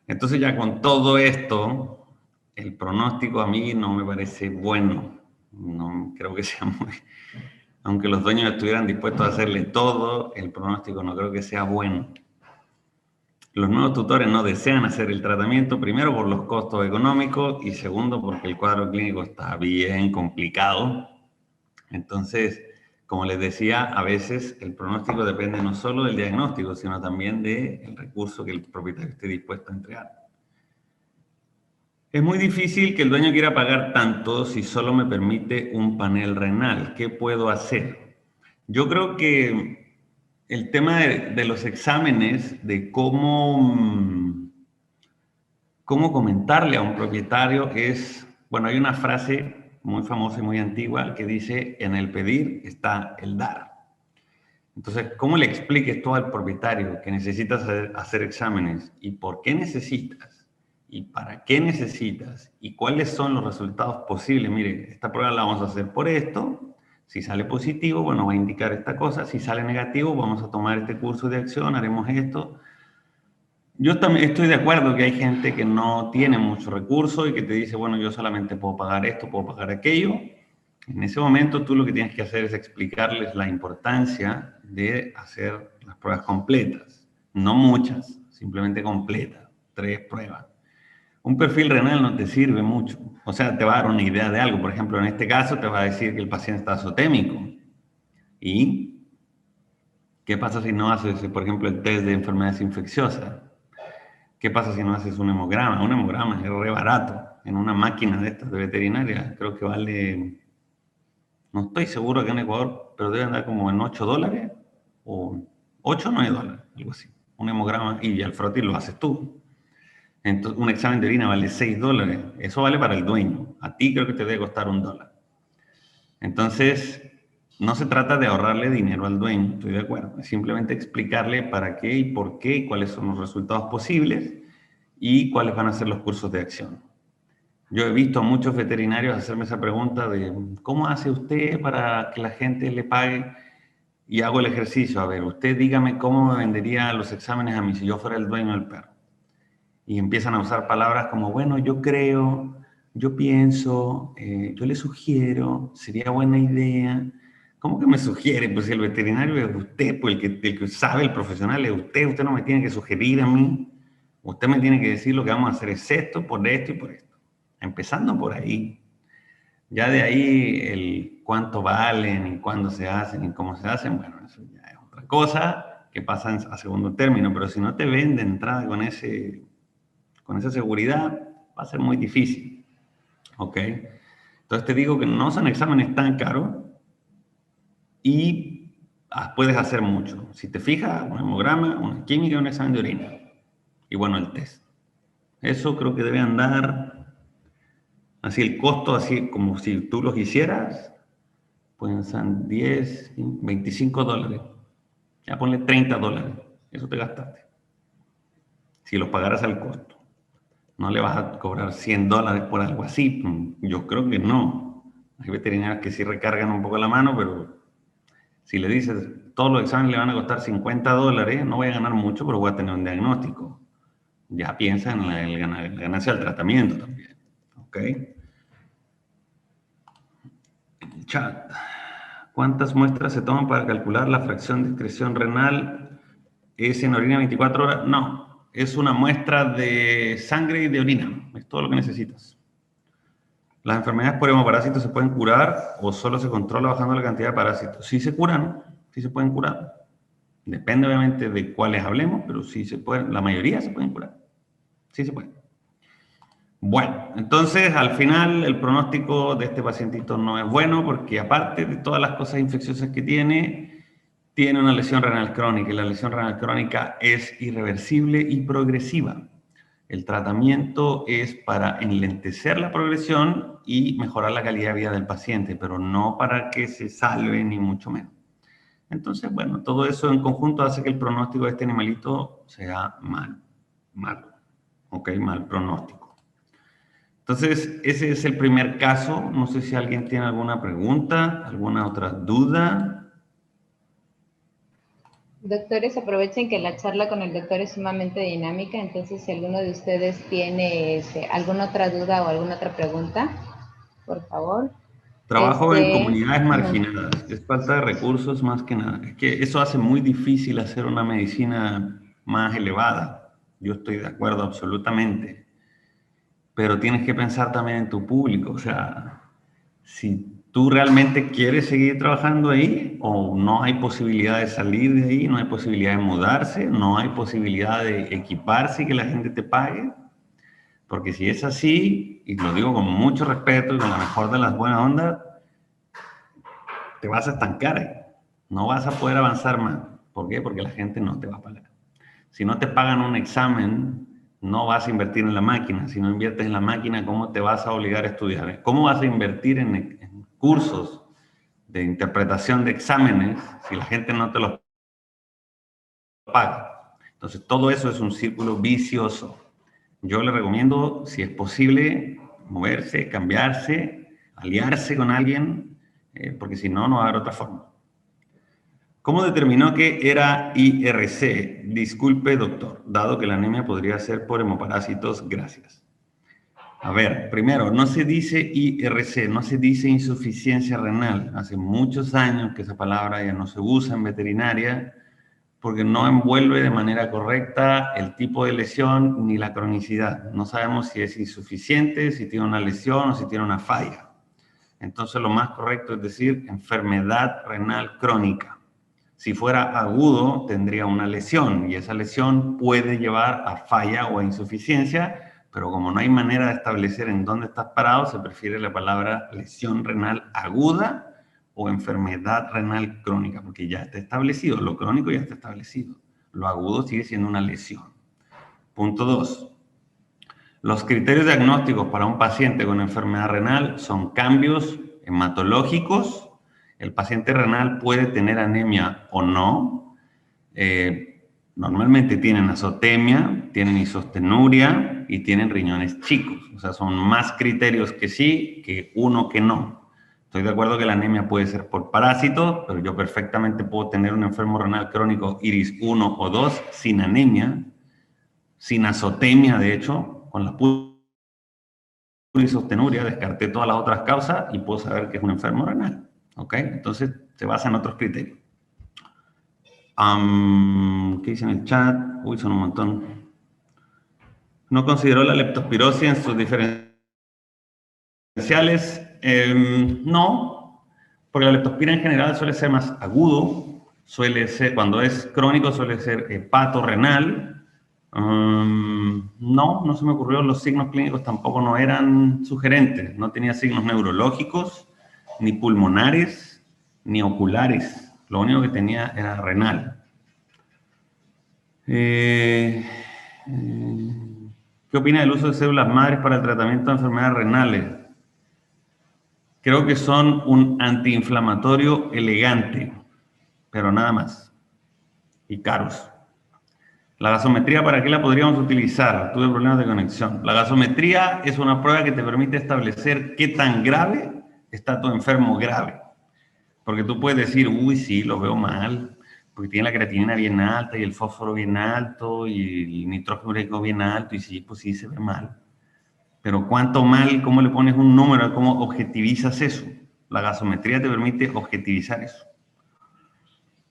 Speaker 1: Entonces ya con todo esto, el pronóstico a mí no me parece bueno. No creo que sea muy... Aunque los dueños estuvieran dispuestos a hacerle todo, el pronóstico no creo que sea bueno. Los nuevos tutores no desean hacer el tratamiento, primero por los costos económicos y segundo porque el cuadro clínico está bien complicado. Entonces, como les decía, a veces el pronóstico depende no solo del diagnóstico, sino también del recurso que el propietario esté dispuesto a entregar. Es muy difícil que el dueño quiera pagar tanto si solo me permite un panel renal. ¿Qué puedo hacer? Yo creo que el tema de los exámenes, de cómo comentarle a un propietario es, bueno, hay una frase muy famosa y muy antigua que dice, en el pedir está el dar. Entonces, ¿cómo le expliques tú al propietario que necesitas hacer exámenes y por qué necesitas y para qué necesitas y cuáles son los resultados posibles? Mire, esta prueba la vamos a hacer por esto. Si sale positivo, bueno, va a indicar esta cosa. Si sale negativo, vamos a tomar este curso de acción, haremos esto. Yo también estoy de acuerdo que hay gente que no tiene mucho recurso y que te dice, bueno, yo solamente puedo pagar esto, puedo pagar aquello. En ese momento tú lo que tienes que hacer es explicarles la importancia de hacer las pruebas completas. No muchas, simplemente completas. 3 pruebas. Un perfil renal no te sirve mucho. O sea, te va a dar una idea de algo. Por ejemplo, en este caso te va a decir que el paciente está azotémico. ¿Y qué pasa si no haces, por ejemplo, el test de enfermedades infecciosas? ¿Qué pasa si no haces un hemograma? Un hemograma es re barato. En una máquina de estas de veterinaria creo que vale, no estoy seguro acá en Ecuador, pero debe andar como en $8 o 8 o 9 dólares, algo así. Un hemograma y al frotis lo haces tú. Entonces, un examen de orina vale $6. Eso vale para el dueño. A ti creo que te debe costar $1. Entonces, no se trata de ahorrarle dinero al dueño, estoy de acuerdo. Es simplemente explicarle para qué y por qué, y cuáles son los resultados posibles y cuáles van a ser los cursos de acción. Yo he visto a muchos veterinarios hacerme esa pregunta de ¿cómo hace usted para que la gente le pague? Y hago el ejercicio. A ver, usted dígame cómo me vendería los exámenes a mí si yo fuera el dueño del perro. Y empiezan a usar palabras como, bueno, yo creo, yo pienso, yo le sugiero, sería buena idea. ¿Cómo que me sugiere? Pues si el veterinario es usted, pues el que sabe, el profesional es usted no me tiene que sugerir a mí. Usted me tiene que decir lo que vamos a hacer es esto, por esto y por esto. Empezando por ahí. Ya de ahí el cuánto valen y cuándo se hacen y cómo se hacen, bueno, eso ya es otra cosa que pasa a segundo término, pero si no te ven de entrada con esa seguridad, va a ser muy difícil. ¿Ok? Entonces te digo que no son exámenes tan caros y puedes hacer mucho. Si te fijas, un hemograma, una química y un examen de orina. Y bueno, el test. Eso creo que debe andar, así el costo, así como si tú los hicieras, pueden ser 10, 25 dólares. Ya ponle $30. Eso te gastaste. Si los pagaras al costo. No le vas a cobrar $100 por algo así. Yo creo que no. Hay veterinarios que sí recargan un poco la mano, pero si le dices todos los exámenes le van a costar $50, no voy a ganar mucho, pero voy a tener un diagnóstico. Ya piensa en la ganancia del tratamiento también. ¿Ok? El chat. ¿Cuántas muestras se toman para calcular la fracción de excreción renal? ¿Es en orina 24 horas? No. Es una muestra de sangre y de orina. Es todo lo que necesitas. ¿Las enfermedades por hemoparásitos se pueden curar o solo se controla bajando la cantidad de parásitos? Sí se curan, sí se pueden curar. Depende obviamente de cuáles hablemos, pero sí se pueden, la mayoría se pueden curar. Sí se puede. Bueno, entonces al final el pronóstico de este pacientito no es bueno porque aparte de todas las cosas infecciosas que tiene una lesión renal crónica y la lesión renal crónica es irreversible y progresiva. El tratamiento es para enlentecer la progresión y mejorar la calidad de vida del paciente, pero no para que se salve ni mucho menos. Entonces, bueno, todo eso en conjunto hace que el pronóstico de este animalito sea malo, ok, mal pronóstico. Entonces, ese es el primer caso. No sé si alguien tiene alguna pregunta, alguna otra duda.
Speaker 2: Doctores, aprovechen que la charla con el doctor es sumamente dinámica, entonces si alguno de ustedes tiene alguna otra duda o alguna otra pregunta, por favor.
Speaker 1: Trabajo en comunidades marginadas, es falta de recursos más que nada. Es que eso hace muy difícil hacer una medicina más elevada. Yo estoy de acuerdo absolutamente. Pero tienes que pensar también en tu público. O sea, si tú realmente quieres seguir trabajando ahí o no hay posibilidad de salir de ahí, no hay posibilidad de mudarse, no hay posibilidad de equiparse y que la gente te pague. Porque si es así, y lo digo con mucho respeto y con la mejor de las buenas ondas, te vas a estancar ahí. No vas a poder avanzar más. ¿Por qué? Porque la gente no te va a pagar. Si no te pagan un examen, no vas a invertir en la máquina. Si no inviertes en la máquina, ¿cómo te vas a obligar a estudiar? ¿Cómo vas a invertir en cursos de interpretación de exámenes si la gente no te los paga? Entonces, todo eso es un círculo vicioso. Yo le recomiendo, si es posible, moverse, cambiarse, aliarse con alguien, porque si no, no va a haber otra forma. ¿Cómo determinó que era IRC? Disculpe, doctor, dado que la anemia podría ser por hemoparásitos, gracias. A ver, primero, no se dice IRC, no se dice insuficiencia renal. Hace muchos años que esa palabra ya no se usa en veterinaria porque no envuelve de manera correcta el tipo de lesión ni la cronicidad. No sabemos si es insuficiente, si tiene una lesión o si tiene una falla. Entonces, lo más correcto es decir enfermedad renal crónica. Si fuera agudo, tendría una lesión y esa lesión puede llevar a falla o a insuficiencia, pero como no hay manera de establecer en dónde estás parado, se prefiere la palabra lesión renal aguda o enfermedad renal crónica, porque ya está establecido, lo crónico ya está establecido, lo agudo sigue siendo una lesión. Punto 2. Los criterios diagnósticos para un paciente con enfermedad renal son cambios hematológicos. El paciente renal puede tener anemia o no. Normalmente tienen azotemia, tienen isostenuria y tienen riñones chicos. O sea, son más criterios que sí que uno que no. Estoy de acuerdo que la anemia puede ser por parásitos, pero yo perfectamente puedo tener un enfermo renal crónico IRIS 1 o 2 sin anemia, sin azotemia, de hecho, con la pura isostenuria, descarté todas las otras causas y puedo saber que es un enfermo renal. ¿Ok? Entonces, se basa en otros criterios. ¿Qué dice en el chat? Uy, son un montón. ¿No consideró la leptospirosis en sus diferenciales? No, porque la leptospira en general suele ser más agudo, suele ser, cuando es crónico, suele ser hepatorrenal. No se me ocurrió, los signos clínicos tampoco no eran sugerentes, no tenía signos neurológicos, ni pulmonares, ni oculares, lo único que tenía era renal. ¿Qué opina del uso de células madres para el tratamiento de enfermedades renales? Creo que son un antiinflamatorio elegante, pero nada más. Y caros. La gasometría, ¿para qué la podríamos utilizar? Tuve problemas de conexión. La gasometría es una prueba que te permite establecer qué tan grave está tu enfermo grave. Porque tú puedes decir, uy, sí, lo veo mal, porque tiene la creatinina bien alta y el fósforo bien alto y el nitrógeno ureico bien alto, y sí, pues sí, se ve mal. Pero ¿cuánto mal? ¿Cómo le pones un número? ¿Cómo objetivizas eso? La gasometría te permite objetivizar eso.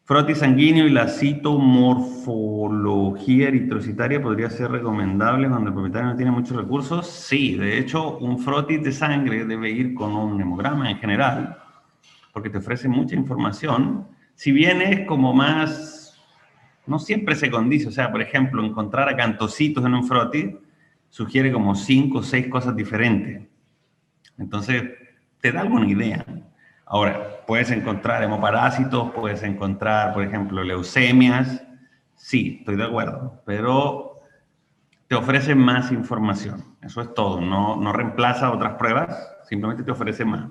Speaker 1: Frotis sanguíneo y la citomorfología eritrocitaria podría ser recomendable cuando el propietario no tiene muchos recursos. Sí, de hecho, un frotis de sangre debe ir con un hemograma en general, porque te ofrece mucha información. Si bien es como más no siempre se condice. O sea, por ejemplo, encontrar acantocitos en un frotis sugiere como 5 o 6 cosas diferentes. Entonces, te da alguna idea. Ahora, puedes encontrar hemoparásitos, puedes encontrar, por ejemplo, leucemias. Sí, estoy de acuerdo, pero te ofrece más información. Eso es todo. No reemplaza otras pruebas, simplemente te ofrece más.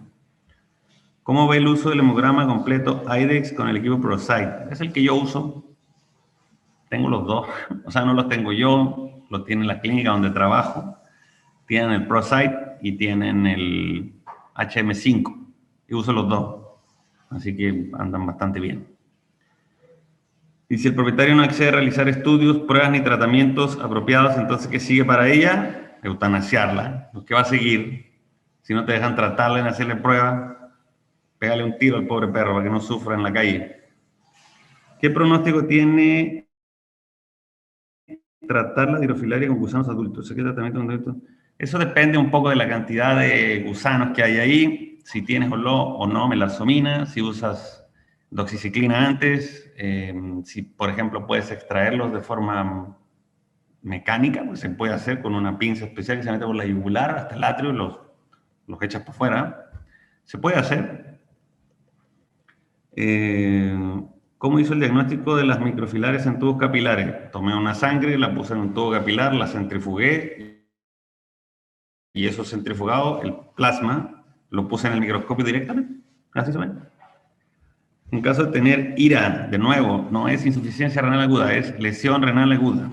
Speaker 1: ¿Cómo ve el uso del hemograma completo IDEXX con el equipo ProCyte? Es el que yo uso. Tengo los dos. O sea, no los tengo yo, los tiene la clínica donde trabajo. Tienen el ProCyte y tienen el HM5. Y uso los dos. Así que andan bastante bien. Y si el propietario no accede a realizar estudios, pruebas ni tratamientos apropiados, entonces, ¿qué sigue para ella? Eutanasiarla. ¿Qué va a seguir? Si no te dejan tratarla ni hacerle pruebas, pégale un tiro al pobre perro para que no sufra en la calle. ¿Qué pronóstico tiene tratar la Dirofilaria con gusanos adultos? ¿Qué tratamiento con adultos? Eso depende un poco de la cantidad de gusanos que hay ahí, si tienes o no melasomina, si usas doxiciclina antes, si por ejemplo puedes extraerlos de forma mecánica, pues se puede hacer con una pinza especial que se mete por la yugular hasta el atrio y los echas para afuera. Se puede hacer. ¿Cómo hizo el diagnóstico de las microfilarias en tubos capilares? Tomé una sangre, la puse en un tubo capilar, la centrifugué y eso centrifugado, el plasma, lo puse en el microscopio directamente. Así se ve. En caso de tener IRA, de nuevo, no es insuficiencia renal aguda, es lesión renal aguda.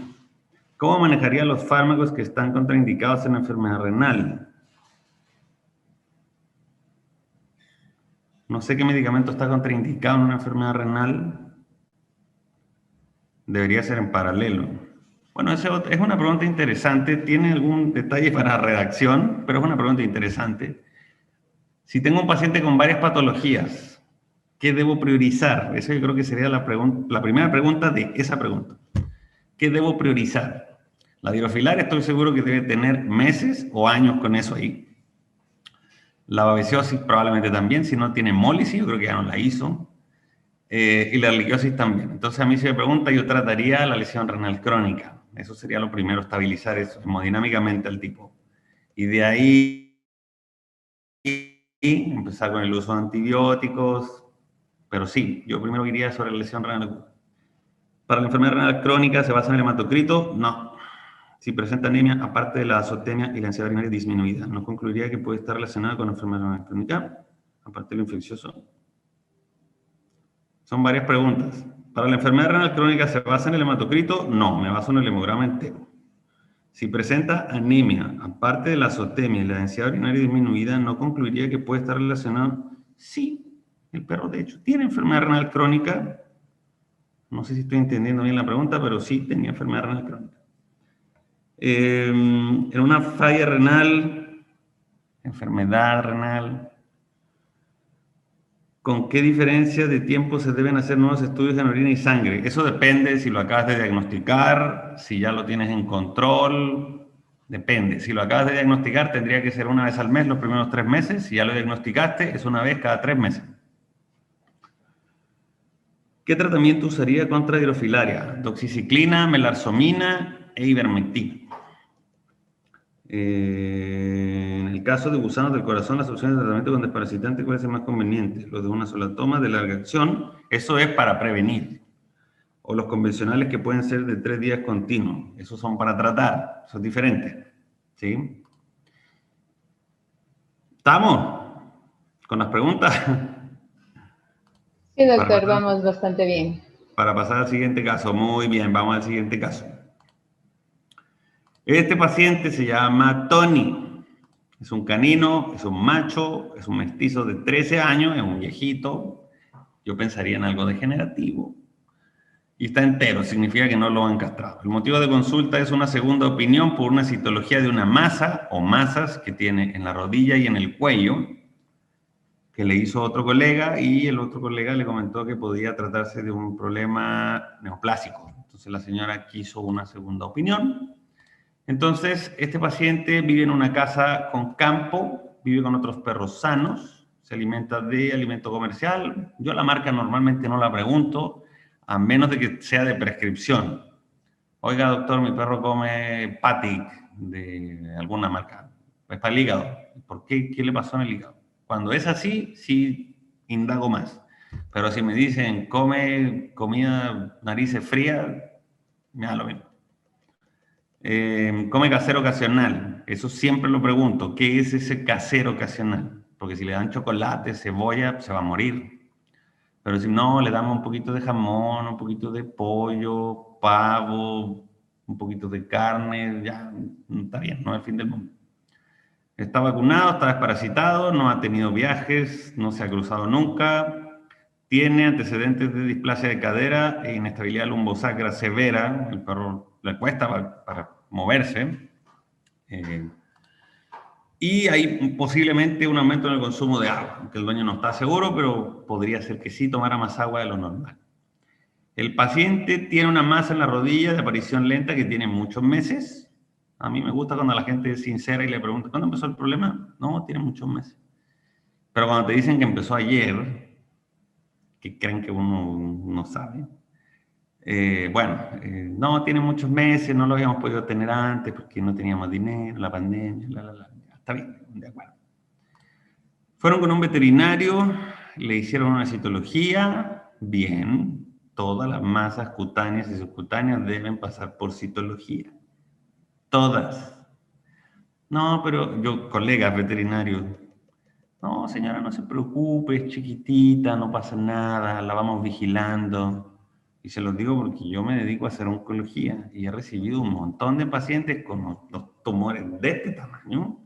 Speaker 1: ¿Cómo manejaría los fármacos que están contraindicados en la enfermedad renal? No sé qué medicamento está contraindicado en una enfermedad renal. Debería ser en paralelo. Bueno, eso es una pregunta interesante. Tiene algún detalle para redacción, pero es una pregunta interesante. Si tengo un paciente con varias patologías, ¿qué debo priorizar? Eso yo creo que sería la primera pregunta de esa pregunta. ¿Qué debo priorizar? La dirofilaria estoy seguro que debe tener meses o años con eso ahí. La babesiosis probablemente también, si no tiene hemólisis, yo creo que ya no la hizo. Y la erliquiosis también. Entonces a mí si me pregunta, yo trataría la lesión renal crónica. Eso sería lo primero, estabilizar eso hemodinámicamente al tipo. Y de ahí empezar con el uso de antibióticos. Pero sí, yo primero iría sobre la lesión renal aguda. ¿Para la enfermedad renal crónica se basa en el hematocrito? No. Si presenta anemia, aparte de la azotemia y la ansiedad urinaria disminuida, ¿no concluiría que puede estar relacionada con la enfermedad renal crónica? Aparte de lo infeccioso. Son varias preguntas. ¿Para la enfermedad renal crónica se basa en el hematocrito? No, me baso en el hemograma entero. Si presenta anemia, aparte de la azotemia y la densidad urinaria disminuida, ¿no concluiría que puede estar relacionado? Sí, el perro de hecho tiene enfermedad renal crónica. No sé si estoy entendiendo bien la pregunta, pero sí tenía enfermedad renal crónica. En una falla renal, enfermedad renal, ¿con qué diferencia de tiempo se deben hacer nuevos estudios en orina y sangre? Eso depende si lo acabas de diagnosticar, si ya lo tienes en control, depende. Si lo acabas de diagnosticar, tendría que ser una vez al mes los primeros 3 meses. Si ya lo diagnosticaste, es una vez cada 3 meses. ¿Qué tratamiento usaría contra hidrofilaria? Doxiciclina, melarsomina e ivermectina. En el caso de gusanos del corazón, las opciones de tratamiento con desparasitante, ¿cuál es el más conveniente? Los de una sola toma, de larga acción, eso es para prevenir. O los convencionales que pueden ser de 3 días continuos, esos son para tratar, eso es diferente. ¿Sí? ¿Estamos con las preguntas?
Speaker 2: Sí, doctor, vamos bastante bien.
Speaker 1: Para pasar al siguiente caso, muy bien, vamos al siguiente caso. Este paciente se llama Tony. Es un canino, es un macho, es un mestizo de 13 años, es un viejito. Yo pensaría en algo degenerativo. Y está entero, significa que no lo han castrado. El motivo de consulta es una segunda opinión por una citología de una masa o masas que tiene en la rodilla y en el cuello, que le hizo otro colega y el otro colega le comentó que podía tratarse de un problema neoplásico. Entonces la señora quiso una segunda opinión. Entonces, este paciente vive en una casa con campo, vive con otros perros sanos, se alimenta de alimento comercial. Yo la marca normalmente no la pregunto. a menos de que sea de prescripción. Oiga, doctor, mi perro come Patic de alguna marca. Es para el hígado. ¿Por qué? ¿Qué le pasó en el hígado? Cuando es así, sí indago más. Pero si me dicen, come comida narices frías, me da lo mismo. Come casero ocasional. Eso siempre lo pregunto. ¿Qué es ese casero ocasional? Porque si le dan chocolate, cebolla, se va a morir. Pero si no, le damos un poquito de jamón, un poquito de pollo, pavo, un poquito de carne, ya está bien, no es el fin del mundo. Está vacunado, está desparasitado, no ha tenido viajes, no se ha cruzado nunca, tiene antecedentes de displasia de cadera e inestabilidad lumbosacra severa, el perro le cuesta para moverse, y hay posiblemente un aumento en el consumo de agua, aunque el dueño no está seguro, pero podría ser que sí tomara más agua de lo normal. El paciente tiene una masa en la rodilla de aparición lenta que tiene muchos meses. A mí me gusta cuando la gente es sincera y le pregunta, ¿cuándo empezó el problema? No, tiene muchos meses. Pero cuando te dicen que empezó ayer, que creen que uno no sabe, no, tiene muchos meses, no lo habíamos podido tener antes porque no teníamos dinero, la pandemia, Está bien, de acuerdo. Fueron con un veterinario, le hicieron una citología, bien, todas las masas cutáneas y subcutáneas deben pasar por citología. Todas. No, pero yo, colegas veterinarios, no, señora, no se preocupe, es chiquitita, no pasa nada, la vamos vigilando. Y se los digo porque yo me dedico a hacer oncología y he recibido un montón de pacientes con los tumores de este tamaño.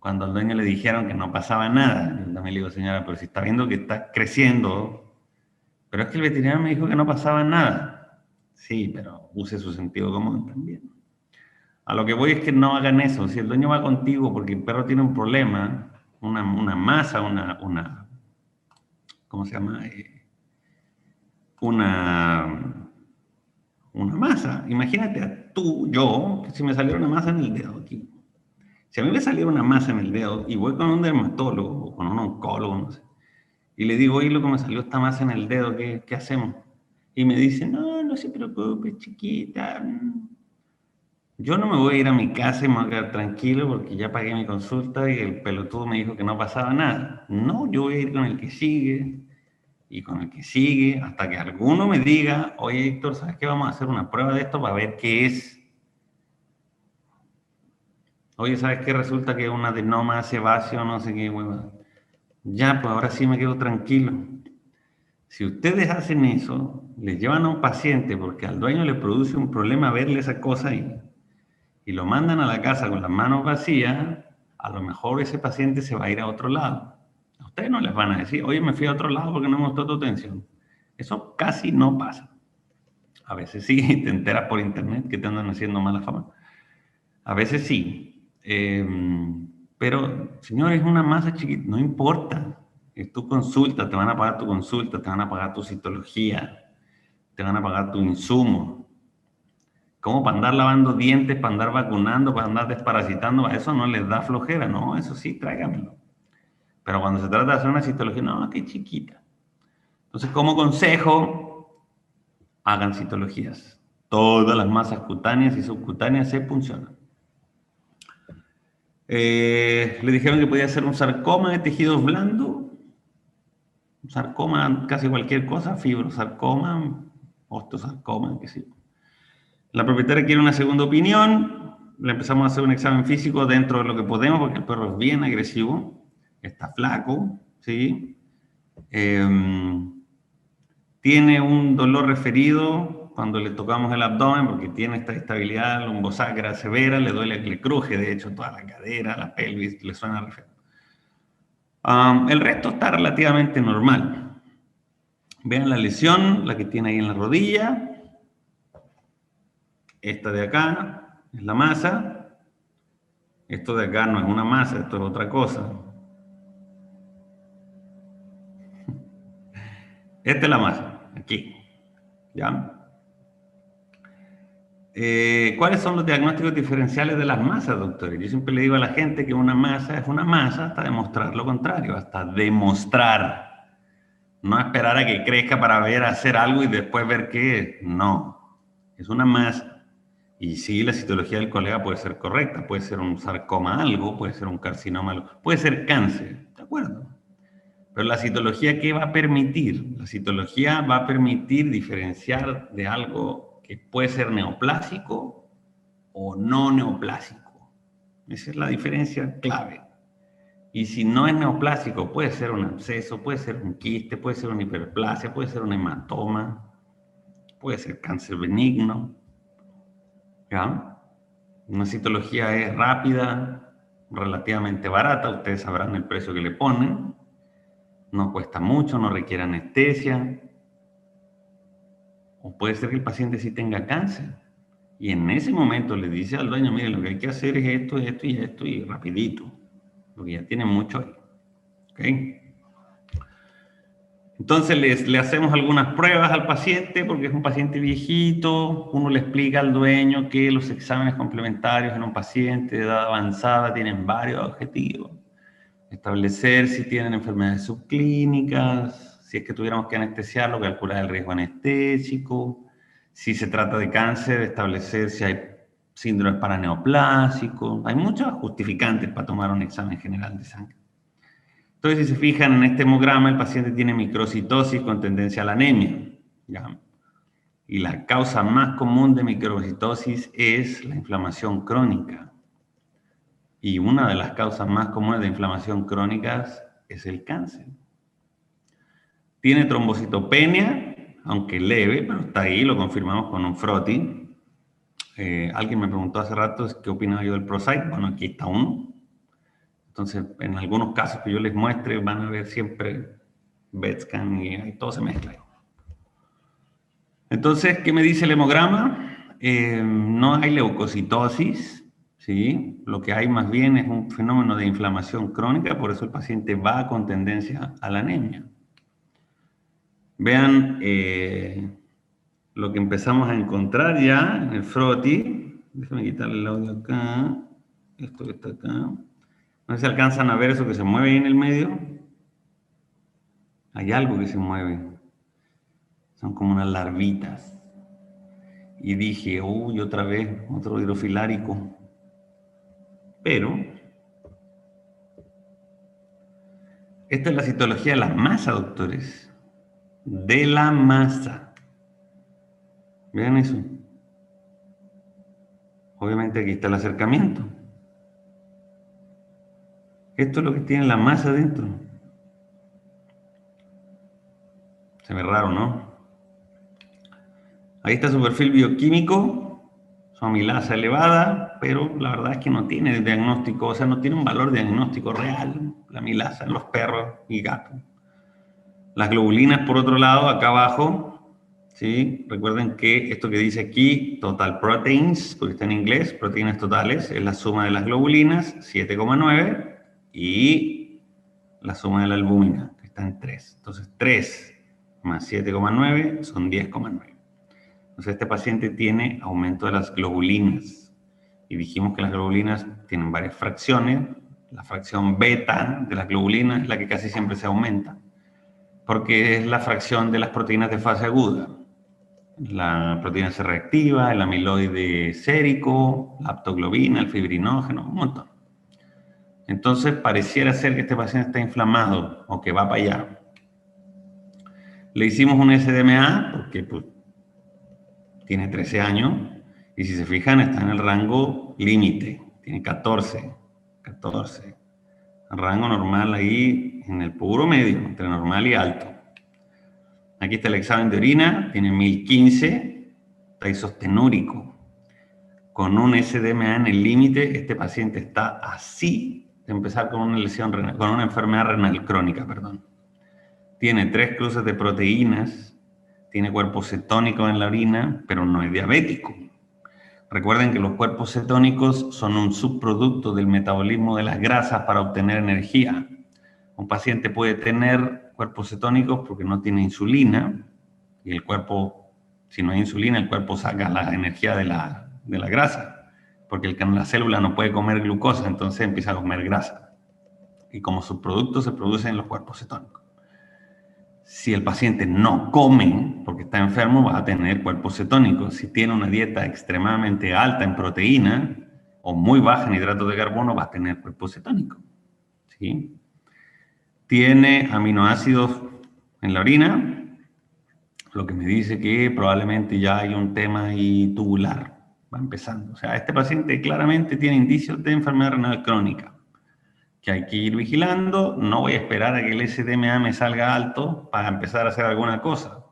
Speaker 1: Cuando al dueño le dijeron que no pasaba nada, yo también le digo, señora, pero si está viendo que está creciendo, pero es que el veterinario me dijo que no pasaba nada. Sí, pero use su sentido común también. A lo que voy es que no hagan eso. Si el dueño va contigo porque el perro tiene un problema, una masa, ¿cómo se llama? Una masa. Imagínate yo, que si me saliera una masa en el dedo aquí. Si a mí me saliera una masa en el dedo y voy con un dermatólogo o con un oncólogo, no sé, y le digo, oye, loco, me salió esta masa en el dedo, ¿qué hacemos? Y me dice, no se preocupe, chiquita. Yo no me voy a ir a mi casa y me voy a quedar tranquilo porque ya pagué mi consulta y el pelotudo me dijo que no pasaba nada. No, yo voy a ir con el que sigue y con el que sigue hasta que alguno me diga, oye, Héctor, ¿sabes qué? Vamos a hacer una prueba de esto para ver qué es. Oye, ¿sabes qué? Resulta que un adenoma sebáceo, no sé qué, hueva. Ya, pues ahora sí me quedo tranquilo. Si ustedes hacen eso, les llevan a un paciente porque al dueño le produce un problema verle esa cosa ahí y lo mandan a la casa con las manos vacías, a lo mejor ese paciente se va a ir a otro lado. A ustedes no les van a decir, oye, me fui a otro lado porque no me gustó tu atención. Eso casi no pasa. A veces sí, te enteras por internet que te andan haciendo mala fama. A veces sí. Pero, señores, es una masa chiquita, no importa. Es tu consulta, te van a pagar tu consulta, te van a pagar tu citología, te van a pagar tu insumo. ¿Cómo para andar lavando dientes, para andar vacunando, para andar desparasitando? A eso no les da flojera, no, eso sí, tráigamelo. Pero cuando se trata de hacer una citología, no, qué chiquita. Entonces, como consejo, hagan citologías. Todas las masas cutáneas y subcutáneas se puncionan. Le dijeron que podía ser un sarcoma de tejidos blandos, un sarcoma, casi cualquier cosa, fibrosarcoma, osteosarcoma, qué sé yo. La propietaria quiere una segunda opinión, le empezamos a hacer un examen físico dentro de lo que podemos, porque el perro es bien agresivo, está flaco, ¿sí? Tiene un dolor referido cuando le tocamos el abdomen, porque tiene esta estabilidad lumbosacra severa, le duele, le cruje, de hecho, toda la cadera, la pelvis, le suena re feo. El resto está relativamente normal. Vean la lesión, la que tiene ahí en la rodilla. Esta de acá es la masa. Esto de acá no es una masa, esto es otra cosa. Esta es la masa, aquí. ¿Ya? ¿Cuáles son los diagnósticos diferenciales de las masas, doctores? Yo siempre le digo a la gente que una masa es una masa hasta demostrar lo contrario, hasta demostrar. No esperar a que crezca para ver hacer algo y después ver qué es. No, es una masa. Y sí, la citología del colega puede ser correcta, puede ser un sarcoma algo, puede ser un carcinoma algo, puede ser cáncer, ¿de acuerdo? Pero la citología, ¿qué va a permitir? La citología va a permitir diferenciar de algo que puede ser neoplásico o no neoplásico. Esa es la diferencia clave. Y si no es neoplásico, puede ser un absceso, puede ser un quiste, puede ser una hiperplasia, puede ser un hematoma, puede ser cáncer benigno. ¿Ya? Una citología es rápida, relativamente barata, ustedes sabrán el precio que le ponen, no cuesta mucho, no requiere anestesia, o puede ser que el paciente sí tenga cáncer, y en ese momento le dice al dueño, mire, lo que hay que hacer es esto, esto y esto, y rapidito, porque ya tiene mucho ahí, ¿ok? Entonces le hacemos algunas pruebas al paciente, porque es un paciente viejito, uno le explica al dueño que los exámenes complementarios en un paciente de edad avanzada tienen varios objetivos. Establecer si tienen enfermedades subclínicas, si es que tuviéramos que anestesiarlo, calcular el riesgo anestésico, si se trata de cáncer, establecer si hay síndromes paraneoplásicos. Hay muchos justificantes para tomar un examen general de sangre. Entonces, si se fijan en este hemograma, el paciente tiene microcitosis con tendencia a la anemia, ¿ya? Y la causa más común de microcitosis es la inflamación crónica. Y una de las causas más comunes de inflamación crónicas es el cáncer. Tiene trombocitopenia, aunque leve, pero está ahí, lo confirmamos con un froti. Alguien me preguntó hace rato qué opinaba yo del ProCyte. Bueno, aquí está uno. Entonces, en algunos casos que yo les muestre, van a ver siempre BET-scan y ahí todo se mezcla. Entonces, ¿qué me dice el hemograma? No hay leucocitosis, ¿sí? Lo que hay más bien es un fenómeno de inflamación crónica, por eso el paciente va con tendencia a la anemia. Vean lo que empezamos a encontrar ya en el froti. Déjenme quitarle el audio acá. Esto que está acá. No sé si alcanzan a ver eso que se mueve ahí en el medio. Hay algo que se mueve. Son como unas larvitas. Y dije, uy, otra vez, otro hidrofilárico. Pero, esta es la citología de la masa, doctores. De la masa. Vean eso. Obviamente aquí está el acercamiento. Esto es lo que tiene la masa dentro. Se ve raro, ¿no? Ahí está su perfil bioquímico, su amilasa elevada, pero la verdad es que no tiene diagnóstico, o sea, no tiene un valor diagnóstico real, la amilasa en los perros y gatos. Las globulinas, por otro lado, acá abajo, ¿sí? Recuerden que esto que dice aquí, total proteins, porque está en inglés, proteínas totales, es la suma de las globulinas, 7,9, y la suma de la albúmina, que está en 3. Entonces, 3 más 7,9 son 10,9. Entonces, este paciente tiene aumento de las globulinas. Y dijimos que las globulinas tienen varias fracciones. La fracción beta de las globulinas es la que casi siempre se aumenta, porque es la fracción de las proteínas de fase aguda. La proteína C reactiva, el amiloide sérico, la aptoglobina, el fibrinógeno, un montón. Entonces, pareciera ser que este paciente está inflamado o que va para allá. Le hicimos un SDMA porque pues, tiene 13 años y si se fijan está en el rango límite, tiene 14. El rango normal ahí en el puro medio, entre normal y alto. Aquí está el examen de orina, tiene 1015, está isostenúrico. Con un SDMA en el límite, este paciente está así de empezar con una lesión renal, con una enfermedad renal crónica, perdón. Tiene 3 cruces de proteínas, tiene cuerpos cetónicos en la orina, pero no es diabético. Recuerden que los cuerpos cetónicos son un subproducto del metabolismo de las grasas para obtener energía. Un paciente puede tener cuerpos cetónicos porque no tiene insulina, y el cuerpo, si no hay insulina, el cuerpo saca la energía de la grasa, porque la célula no puede comer glucosa, entonces empieza a comer grasa. Y como subproducto se producen los cuerpos cetónicos. Si el paciente no come porque está enfermo, va a tener cuerpo cetónico. Si tiene una dieta extremadamente alta en proteína o muy baja en hidratos de carbono, va a tener cuerpo cetónico. ¿Sí? Tiene aminoácidos en la orina, lo que me dice que probablemente ya hay un tema ahí tubular. Va empezando. O sea, este paciente claramente tiene indicios de enfermedad renal crónica, que hay que ir vigilando. No voy a esperar a que el SDMA me salga alto para empezar a hacer alguna cosa.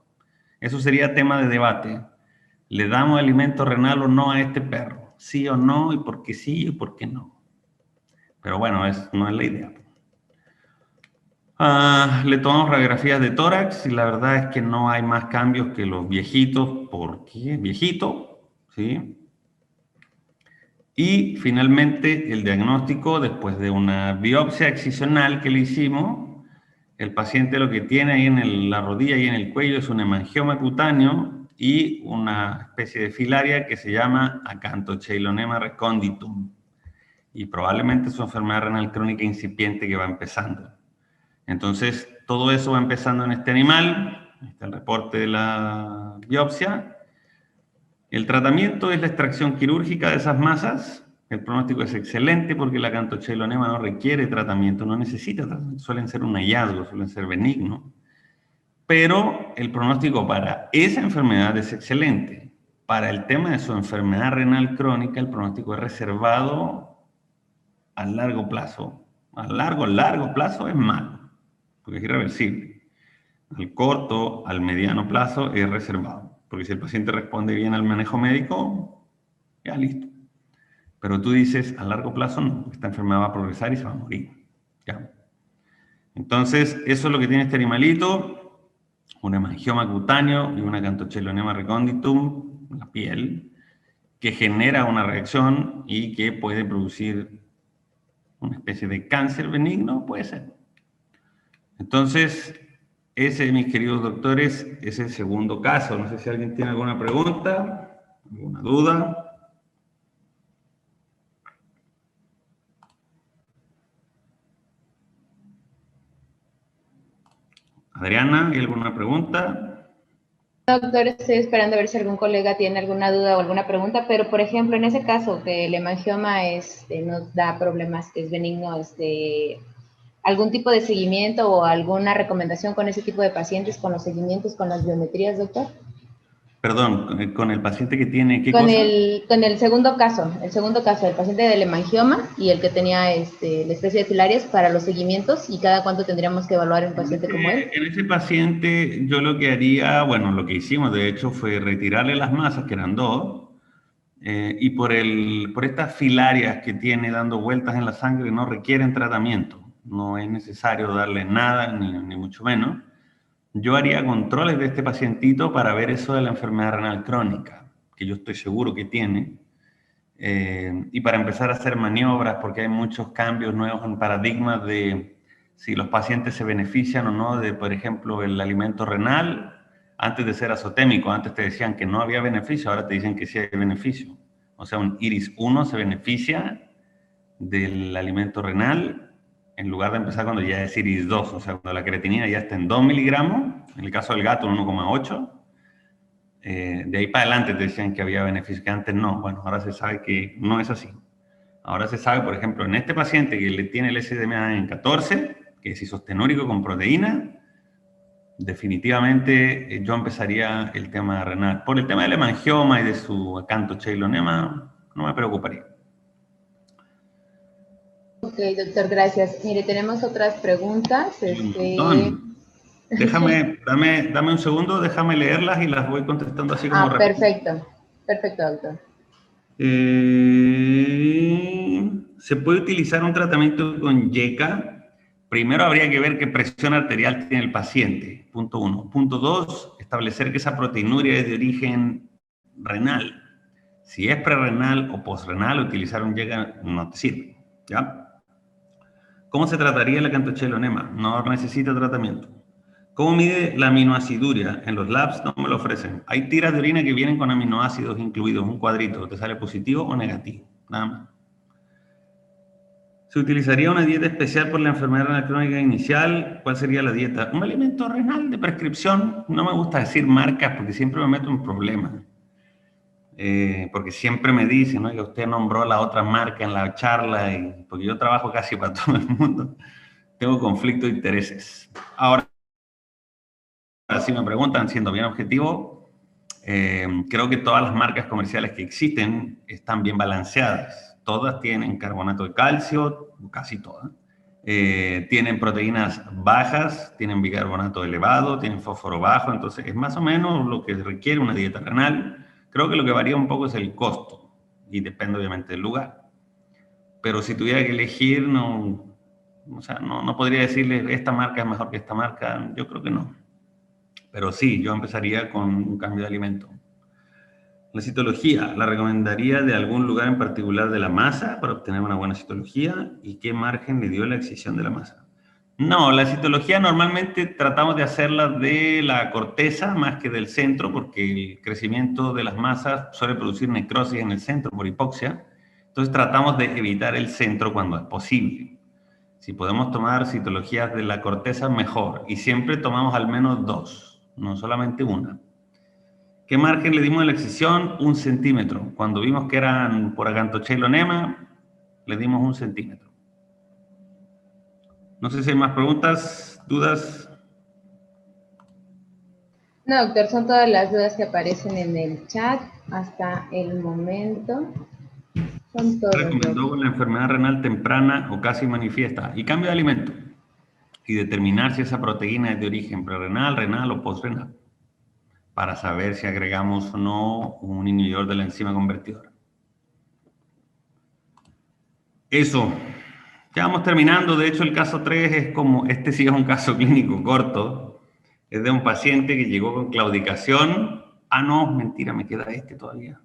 Speaker 1: Eso sería tema de debate. ¿Le damos alimento renal o no a este perro? ¿Sí o no? ¿Y por qué sí y por qué no? Pero bueno, no es la idea. Le tomamos radiografías de tórax y la verdad es que no hay más cambios que los viejitos, porque viejito, ¿sí? Y finalmente el diagnóstico, después de una biopsia excisional que le hicimos, el paciente lo que tiene ahí en la rodilla y en el cuello es un hemangioma cutáneo y una especie de filaria que se llama Acanthocheilonema reconditum. Y probablemente es una enfermedad renal crónica incipiente que va empezando. Entonces, todo eso va empezando en este animal. Ahí está el reporte de la biopsia. El tratamiento es la extracción quirúrgica de esas masas. El pronóstico es excelente porque el acanthocheilonema no requiere tratamiento, no necesita tratamiento. Suelen ser un hallazgo, suelen ser benignos. Pero el pronóstico para esa enfermedad es excelente. Para el tema de su enfermedad renal crónica, el pronóstico es reservado a largo plazo. A largo plazo es malo, porque es irreversible. Al corto, al mediano plazo es reservado. Porque si el paciente responde bien al manejo médico, ya listo. Pero tú dices, a largo plazo no, esta enfermedad va a progresar y se va a morir. ¿Ya? Entonces, eso es lo que tiene este animalito, un hemangioma cutáneo y un acanthocheilonema reconditum, la piel, que genera una reacción y que puede producir una especie de cáncer benigno, puede ser. Entonces, ese, mis queridos doctores, es el segundo caso. No sé si alguien tiene alguna pregunta, alguna duda. Adriana, ¿hay alguna pregunta?
Speaker 2: Doctor, estoy esperando a ver si algún colega tiene alguna duda o alguna pregunta, pero por ejemplo, en ese caso que el hemangioma nos da problemas, que es benigno, ¿algún tipo de seguimiento o alguna recomendación con ese tipo de pacientes, con los seguimientos, con las biometrías, doctor?
Speaker 1: Perdón, con el paciente que tiene, ¿qué
Speaker 2: con
Speaker 1: cosa?
Speaker 2: Con el segundo caso, el paciente del hemangioma y el que tenía la especie de filarias para los seguimientos y cada cuánto tendríamos que evaluar un paciente como él.
Speaker 1: En ese paciente yo lo que haría, bueno, lo que hicimos de hecho fue retirarle las masas, que eran 2, y por estas filarias que tiene dando vueltas en la sangre no requieren tratamiento, no es necesario darle nada, ni mucho menos. Yo haría controles de este pacientito para ver eso de la enfermedad renal crónica, que yo estoy seguro que tiene, y para empezar a hacer maniobras, porque hay muchos cambios nuevos en paradigmas de si los pacientes se benefician o no de, por ejemplo, el alimento renal. Antes de ser azotémico, antes te decían que no había beneficio, ahora te dicen que sí hay beneficio. O sea, un IRIS 1 se beneficia del alimento renal en lugar de empezar cuando ya es IRIS 2, o sea, cuando la creatinina ya está en 2 miligramos, en el caso del gato en 1,8. De ahí para adelante te decían que había beneficio, que antes no. Bueno, ahora se sabe que no es así. Ahora se sabe, por ejemplo, en este paciente que le tiene el SDMA en 14, que es isostenúrico con proteína, definitivamente yo empezaría el tema renal. Por el tema del hemangioma y de su acanthocheilonema, no me preocuparía.
Speaker 2: Ok, doctor, gracias. Mire, tenemos otras preguntas.
Speaker 1: Dame un segundo, déjame leerlas y las voy contestando así como rápido.
Speaker 2: Perfecto. Perfecto, doctor.
Speaker 1: ¿Se puede utilizar un tratamiento con YECA? Primero habría que ver qué presión arterial tiene el paciente, punto 1. Punto 2, establecer que esa proteinuria es de origen renal. Si es prerrenal o posrenal, utilizar un YECA no te sirve, ¿ya? ¿Cómo se trataría el acanthocheilonema? No necesita tratamiento. ¿Cómo mide la aminoaciduria? En los labs no me lo ofrecen. Hay tiras de orina que vienen con aminoácidos incluidos, un cuadrito. ¿Te sale positivo o negativo? Nada más. ¿Se utilizaría una dieta especial por la enfermedad renal crónica inicial? ¿Cuál sería la dieta? Un alimento renal de prescripción. No me gusta decir marcas porque siempre me meto en problemas. Porque siempre me dicen, ¿no?, que usted nombró la otra marca en la charla, y porque yo trabajo casi para todo el mundo, tengo conflicto de intereses. Ahora, si me preguntan, siendo bien objetivo, creo que todas las marcas comerciales que existen están bien balanceadas. Todas tienen carbonato de calcio, casi todas. Tienen proteínas bajas, tienen bicarbonato elevado, tienen fósforo bajo, entonces es más o menos lo que requiere una dieta renal. Creo que lo que varía un poco es el costo y depende obviamente del lugar. Pero si tuviera que elegir, no, o sea, no podría decirle esta marca es mejor que esta marca, yo creo que no. Pero sí, yo empezaría con un cambio de alimento. La citología, ¿la recomendaría de algún lugar en particular de la masa para obtener una buena citología? ¿Y qué margen le dio la excisión de la masa? No, la citología normalmente tratamos de hacerla de la corteza más que del centro, porque el crecimiento de las masas suele producir necrosis en el centro por hipoxia. Entonces tratamos de evitar el centro cuando es posible. Si podemos tomar citologías de la corteza, mejor. Y siempre tomamos al menos 2, no solamente una. ¿Qué margen le dimos a la excisión? 1 centímetro. Cuando vimos que eran por agantocheilonema, le dimos 1 centímetro. No sé si hay más preguntas, dudas.
Speaker 2: No, doctor, son todas las dudas que aparecen en el chat hasta el momento. Son todas.
Speaker 1: Recomendó con la enfermedad renal temprana o casi manifiesta y cambio de alimento y determinar si esa proteína es de origen prerrenal, renal o postrenal para saber si agregamos o no un inhibidor de la enzima convertidora. Eso. Ya vamos terminando. De hecho, el caso 3 es como, este sí es un caso clínico corto. Es de un paciente que llegó con claudicación. Ah, no, mentira, me queda este todavía.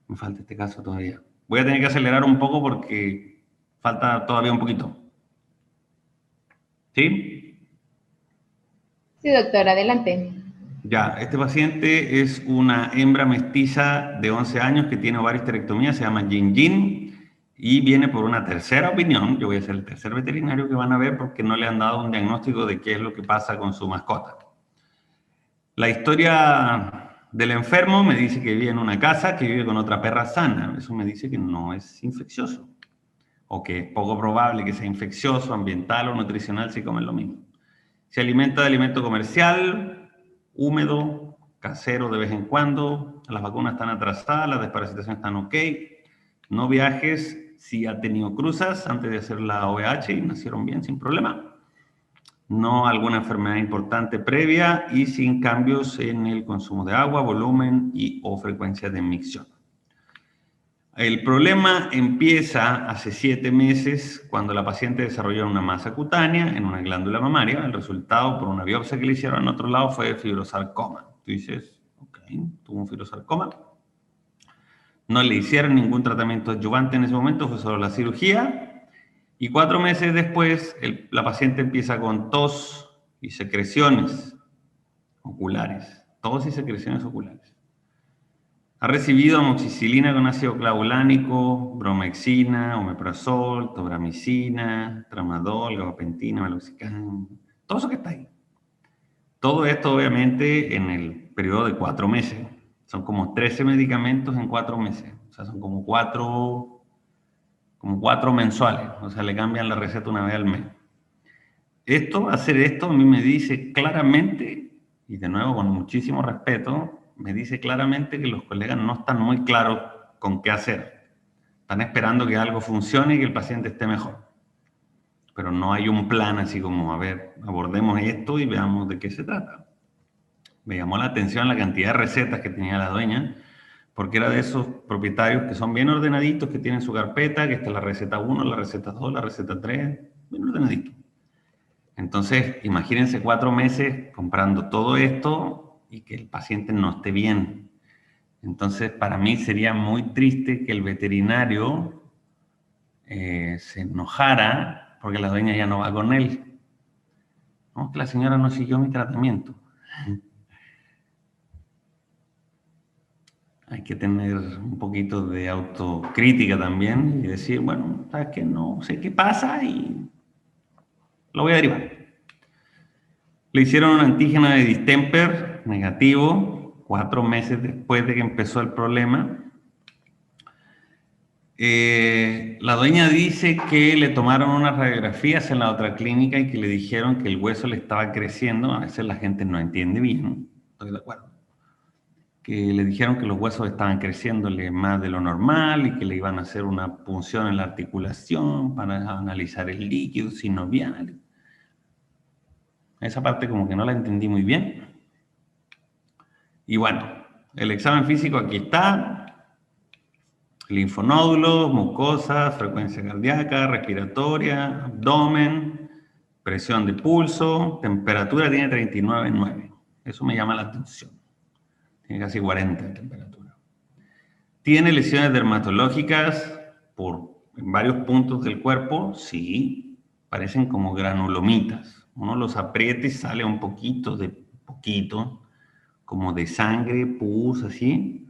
Speaker 1: Me falta este caso todavía. Voy a tener que acelerar un poco porque falta todavía un poquito. ¿Sí?
Speaker 2: Sí, doctor, adelante.
Speaker 1: Ya, este paciente es una hembra mestiza de 11 años que tiene ovaristerectomía, se llama Jin Jin, y viene por una tercera opinión. Yo voy a ser el tercer veterinario que van a ver porque no le han dado un diagnóstico de qué es lo que pasa con su mascota. La historia del enfermo me dice que vive en una casa, que vive con otra perra sana. Eso me dice que no es infeccioso, o que es poco probable que sea infeccioso, ambiental o nutricional si comen lo mismo. Se alimenta de alimento comercial, húmedo, casero de vez en cuando. Las vacunas están atrasadas, las desparasitaciones están ok. No viajes si ha tenido cruzas antes de hacer la OVH y nacieron bien sin problema. No alguna enfermedad importante previa y sin cambios en el consumo de agua, volumen y o frecuencia de micción. El problema empieza hace 7 meses cuando la paciente desarrolló una masa cutánea en una glándula mamaria. El resultado por una biopsia que le hicieron en otro lado fue fibrosarcoma. Tú dices, ok, tuvo un fibrosarcoma. No le hicieron ningún tratamiento adyuvante en ese momento, fue solo la cirugía. Y 4 meses después, la paciente empieza con tos y secreciones oculares. Tos y secreciones oculares. Ha recibido amoxicilina con ácido clavulánico, bromexina, omeprazol, tobramicina, tramadol, gabapentina, meloxicam, todo eso que está ahí. Todo esto obviamente en el periodo de 4 meses. Son como 13 medicamentos en 4 meses. O sea, son como 4 mensuales. O sea, le cambian la receta una vez al mes. Hacer esto a mí me dice claramente, y de nuevo con muchísimo respeto, me dice claramente que los colegas no están muy claros con qué hacer. Están esperando que algo funcione y que el paciente esté mejor. Pero no hay un plan así como, a ver, abordemos esto y veamos de qué se trata. Me llamó la atención la cantidad de recetas que tenía la dueña, porque era de esos propietarios que son bien ordenaditos, que tienen su carpeta, que está la receta 1, la receta 2, la receta 3, bien ordenadito. Entonces, imagínense 4 meses comprando todo esto y que el paciente no esté bien. Entonces, para mí sería muy triste que el veterinario se enojara porque la dueña ya no va con él. No, que la señora no siguió mi tratamiento. hay que tener un poquito de autocrítica también y decir, bueno, sabes que no sé qué pasa y lo voy a derivar. Le hicieron un antígeno de distemper negativo 4 meses después de que empezó el problema. La dueña dice que le tomaron unas radiografías en la otra clínica y que le dijeron que el hueso le estaba creciendo. A veces la gente no entiende bien, estoy de acuerdo. Que le dijeron que los huesos estaban creciéndole más de lo normal y que le iban a hacer una punción en la articulación para analizar el líquido sinovial. Esa parte como que no la entendí muy bien. Y bueno, el examen físico aquí está. Linfonódulos, mucosas, frecuencia cardíaca, respiratoria, abdomen, presión de pulso, temperatura tiene 39,9. Eso me llama la atención. Tiene casi 40 de temperatura. ¿Tiene lesiones dermatológicas en varios puntos del cuerpo? Sí, parecen como granulomitas. Uno los aprieta y sale un poquito, como de sangre, pus, así.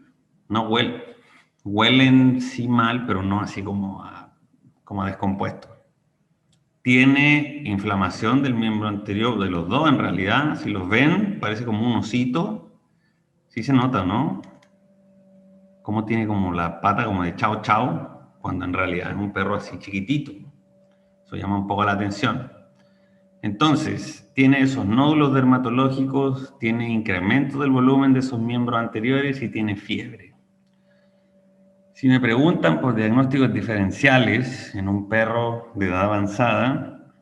Speaker 1: No huele. Huelen sí mal, pero no así como a descompuesto. Tiene inflamación del miembro anterior, de los dos en realidad. Si los ven, parece como un osito. Sí se nota, ¿no? Como tiene como la pata como de chao chao, cuando en realidad es un perro así chiquitito. Eso llama un poco la atención. Entonces, tiene esos nódulos dermatológicos, tiene incremento del volumen de esos miembros anteriores y tiene fiebre. Si me preguntan por diagnósticos diferenciales en un perro de edad avanzada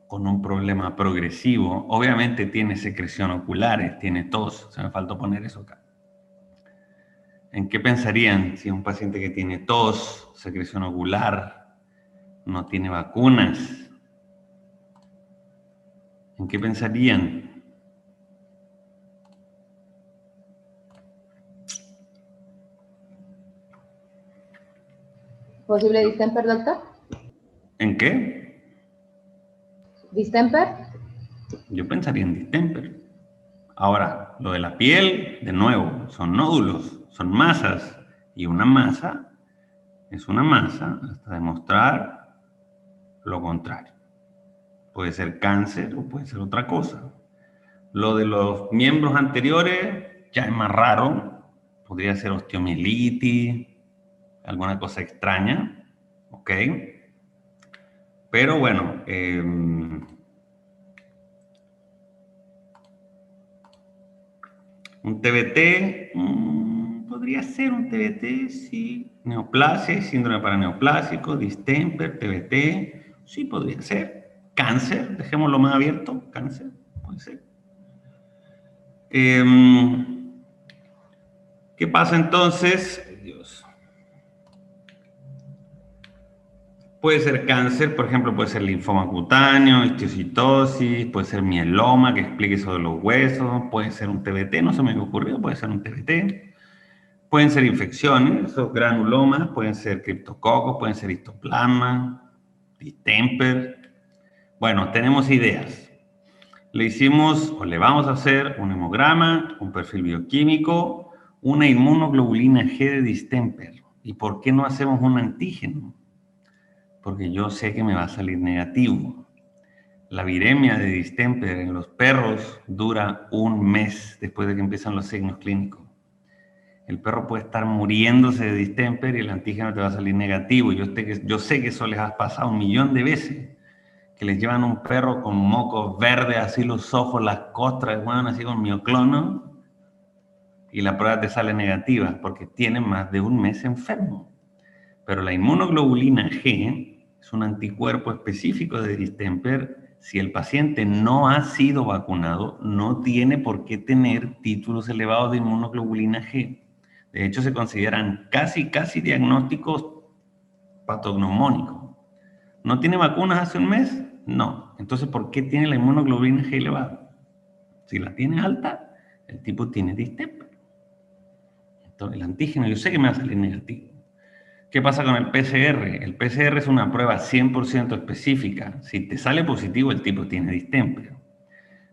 Speaker 1: con un problema progresivo, obviamente tiene secreción oculares, tiene tos, se me faltó poner eso acá. ¿En qué pensarían si un paciente que tiene tos, secreción ocular, no tiene vacunas? ¿En qué pensarían?
Speaker 2: ¿Posible distemper, doctor?
Speaker 1: ¿En qué?
Speaker 2: ¿Distemper?
Speaker 1: Yo pensaría en distemper. Ahora, lo de la piel, de nuevo, son nódulos, son masas. Y una masa es una masa hasta demostrar lo contrario. Puede ser cáncer o puede ser otra cosa. Lo de los miembros anteriores ya es más raro. Podría ser osteomielitis, alguna cosa extraña, ¿ok? Pero bueno, un TBT, podría ser un TBT, sí. Neoplasia, síndrome paraneoplásico, distemper, TBT, sí podría ser. Cáncer, dejémoslo más abierto, cáncer, puede ser. ¿Qué pasa entonces? Dios. Puede ser cáncer, por ejemplo, puede ser linfoma cutáneo, histiocytosis, puede ser mieloma, que explique eso de los huesos, puede ser un TBT, no se me había ocurrido, puede ser un TBT. Pueden ser infecciones, esos granulomas, pueden ser criptococos, pueden ser histoplasma, distemper. Bueno, tenemos ideas. Le hicimos, o le vamos a hacer un hemograma, un perfil bioquímico, una inmunoglobulina G de distemper. ¿Y por qué no hacemos un antígeno? Porque yo sé que me va a salir negativo. La viremia de distemper en los perros dura 1 mes después de que empiezan los signos clínicos. El perro puede estar muriéndose de distemper y el antígeno te va a salir negativo. Yo sé que eso les ha pasado 1.000.000 de veces, que les llevan un perro con mocos verdes, así los ojos, las costras, bueno, así con mioclono, y la prueba te sale negativa porque tienen más de 1 mes enfermo. Pero la inmunoglobulina G es un anticuerpo específico de distemper. Si el paciente no ha sido vacunado, no tiene por qué tener títulos elevados de inmunoglobulina G. De hecho, se consideran casi diagnósticos patognomónicos. ¿No tiene vacunas hace 1 mes? No. Entonces, ¿por qué tiene la inmunoglobulina G elevada? Si la tiene alta, el tipo tiene distemper. Entonces, el antígeno, yo sé que me va a salir negativo. ¿Qué pasa con el PCR? El PCR es una prueba 100% específica. Si te sale positivo, el tipo tiene distemper.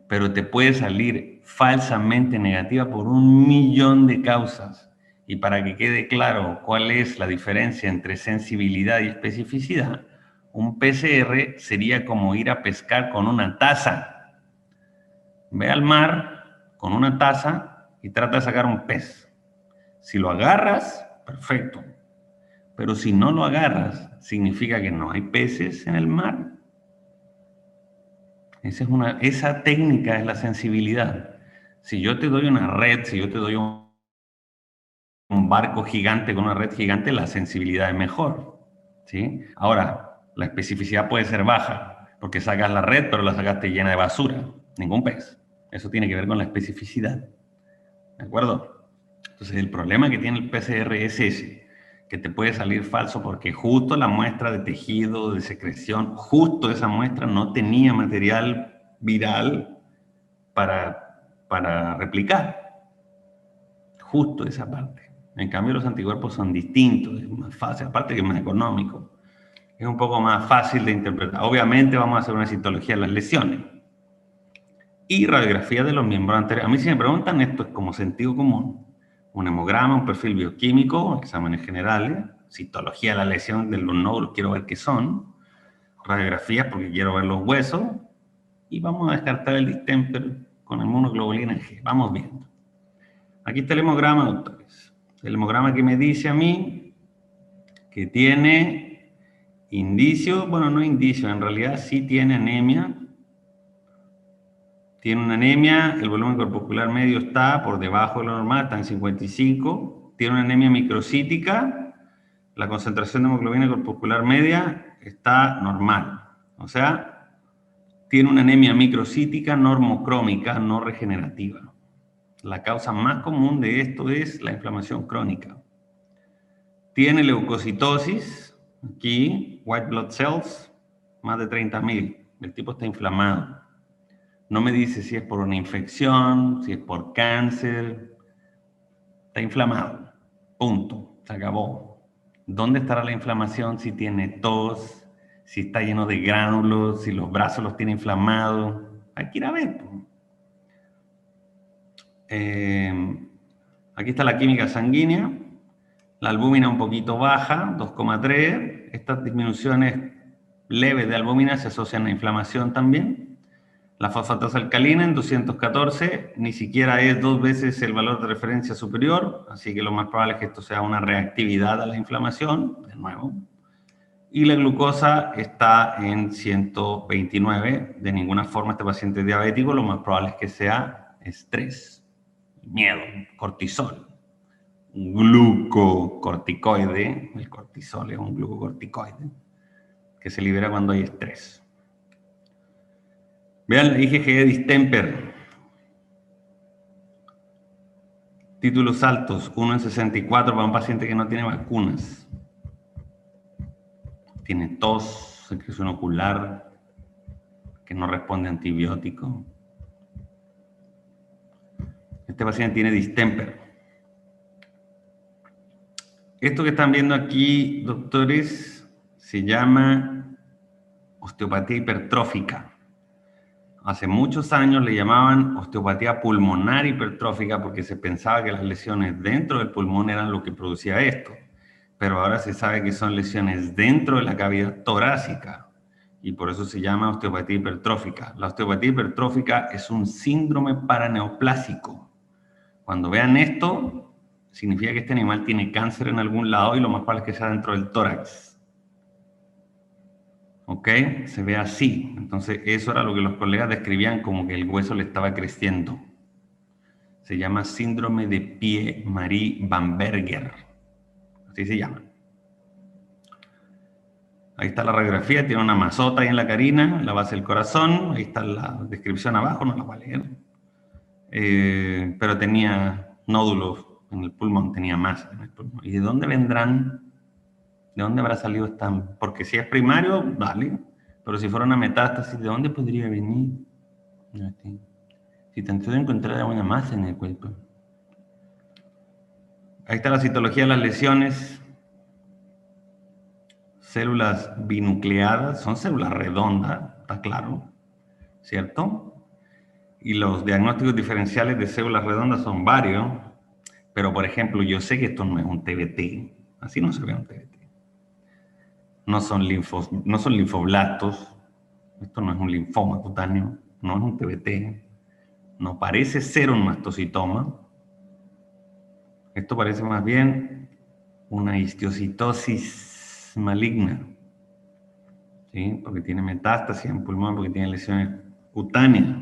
Speaker 1: Pero te puede salir falsamente negativa por 1.000.000 de causas. Y para que quede claro cuál es la diferencia entre sensibilidad y especificidad, un PCR sería como ir a pescar con una taza. Ve al mar con una taza y trata de sacar un pez. Si lo agarras, perfecto. Pero si no lo agarras, significa que no hay peces en el mar. Esa técnica es la sensibilidad. Si yo te doy una red, si yo te doy un barco gigante con una red gigante, la sensibilidad es mejor, ¿sí? Ahora, la especificidad puede ser baja, porque sacas la red, pero la sacaste llena de basura. Ningún pez. Eso tiene que ver con la especificidad. ¿De acuerdo? Entonces, el problema que tiene el PCR es ese, que te puede salir falso porque justo la muestra de tejido, de secreción, justo esa muestra no tenía material viral para replicar. Justo esa parte. En cambio, los anticuerpos son distintos, es más fácil, aparte que es más económico. Es un poco más fácil de interpretar. Obviamente vamos a hacer una citología de las lesiones. Y radiografía de los miembros anteriores. A mí si me preguntan, esto es como sentido común. Un hemograma, un perfil bioquímico, exámenes generales, citología de la lesión de los nódulos, quiero ver qué son, radiografías porque quiero ver los huesos, y vamos a descartar el distemper con inmunoglobulina G. Vamos viendo. Aquí está el hemograma, doctores. El hemograma que me dice a mí que tiene indicio, bueno, no indicio, en realidad sí tiene anemia. Tiene una anemia, el volumen corpuscular medio está por debajo de lo normal, está en 55. Tiene una anemia microcítica, la concentración de hemoglobina corpuscular media está normal. O sea, tiene una anemia microcítica normocrómica, no regenerativa. La causa más común de esto es la inflamación crónica. Tiene leucocitosis, aquí, white blood cells, más de 30.000. El tipo está inflamado. No me dice si es por una infección, si es por cáncer. Está inflamado. Punto. Se acabó. ¿Dónde estará la inflamación? Si tiene tos, si está lleno de gránulos, si los brazos los tiene inflamados. Hay que ir a ver. Aquí está la química sanguínea. La albúmina un poquito baja, 2,3. Estas disminuciones leves de albúmina se asocian a inflamación también. La fosfatasa alcalina en 214 ni siquiera es 2 veces el valor de referencia superior, así que lo más probable es que esto sea una reactividad a la inflamación, de nuevo. Y la glucosa está en 129. De ninguna forma este paciente es diabético, lo más probable es que sea estrés, miedo, cortisol. Un glucocorticoide, el cortisol es un glucocorticoide, que se libera cuando hay estrés. Vean la IgG de distemper. Títulos altos, 1 en 64 para un paciente que no tiene vacunas. Tiene tos, secreción ocular, que no responde a antibiótico. Este paciente tiene distemper. Esto que están viendo aquí, doctores, se llama osteopatía hipertrófica. Hace muchos años le llamaban osteopatía pulmonar hipertrófica porque se pensaba que las lesiones dentro del pulmón eran lo que producía esto. Pero ahora se sabe que son lesiones dentro de la cavidad torácica y por eso se llama osteopatía hipertrófica. La osteopatía hipertrófica es un síndrome paraneoplásico. Cuando vean esto, significa que este animal tiene cáncer en algún lado y lo más probable es que sea dentro del tórax. ¿Ok? Se ve así. Entonces, eso era lo que los colegas describían como que el hueso le estaba creciendo. Se llama síndrome de Piet-Marie-Bamberger. Así se llama. Ahí está la radiografía, tiene una masota ahí en la carina, en la base del corazón. Ahí está la descripción abajo, no la voy a leer. Pero tenía nódulos en el pulmón, tenía masa en el pulmón. ¿Y de dónde vendrán? ¿De dónde habrá salido esta? Porque si es primario, vale. Pero si fuera una metástasis, ¿de dónde podría venir? Si trató de encontrar una masa en el cuerpo. Ahí está la citología de las lesiones. Células binucleadas, son células redondas, está claro, ¿cierto? Y los diagnósticos diferenciales de células redondas son varios, Pero, por ejemplo, yo sé que esto no es un TBT. Así no se ve un TBT. No son linfoblastos. Esto no es un linfoma cutáneo. No es un TBT. No parece ser un mastocitoma. Esto parece más bien una histiocitosis maligna. ¿Sí? Porque tiene metástasis en pulmón, porque tiene lesiones cutáneas.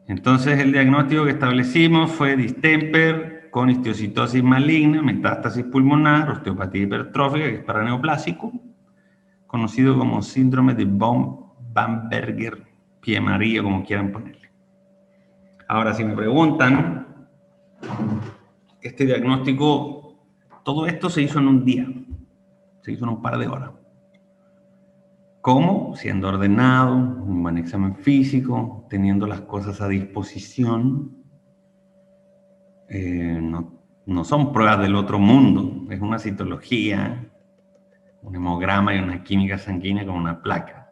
Speaker 1: Entonces, el diagnóstico que establecimos fue distemper con histiocitosis maligna, metástasis pulmonar, osteopatía hipertrófica, que es para neoplásico, conocido como síndrome de von Bamberger, pie amarillo, como quieran ponerle. Ahora, si me preguntan, este diagnóstico, todo esto se hizo en un día, se hizo en un par de horas. ¿Cómo? Siendo ordenado, un buen examen físico, teniendo las cosas a disposición. No son pruebas del otro mundo, es una citología, un hemograma y una química sanguínea con una placa.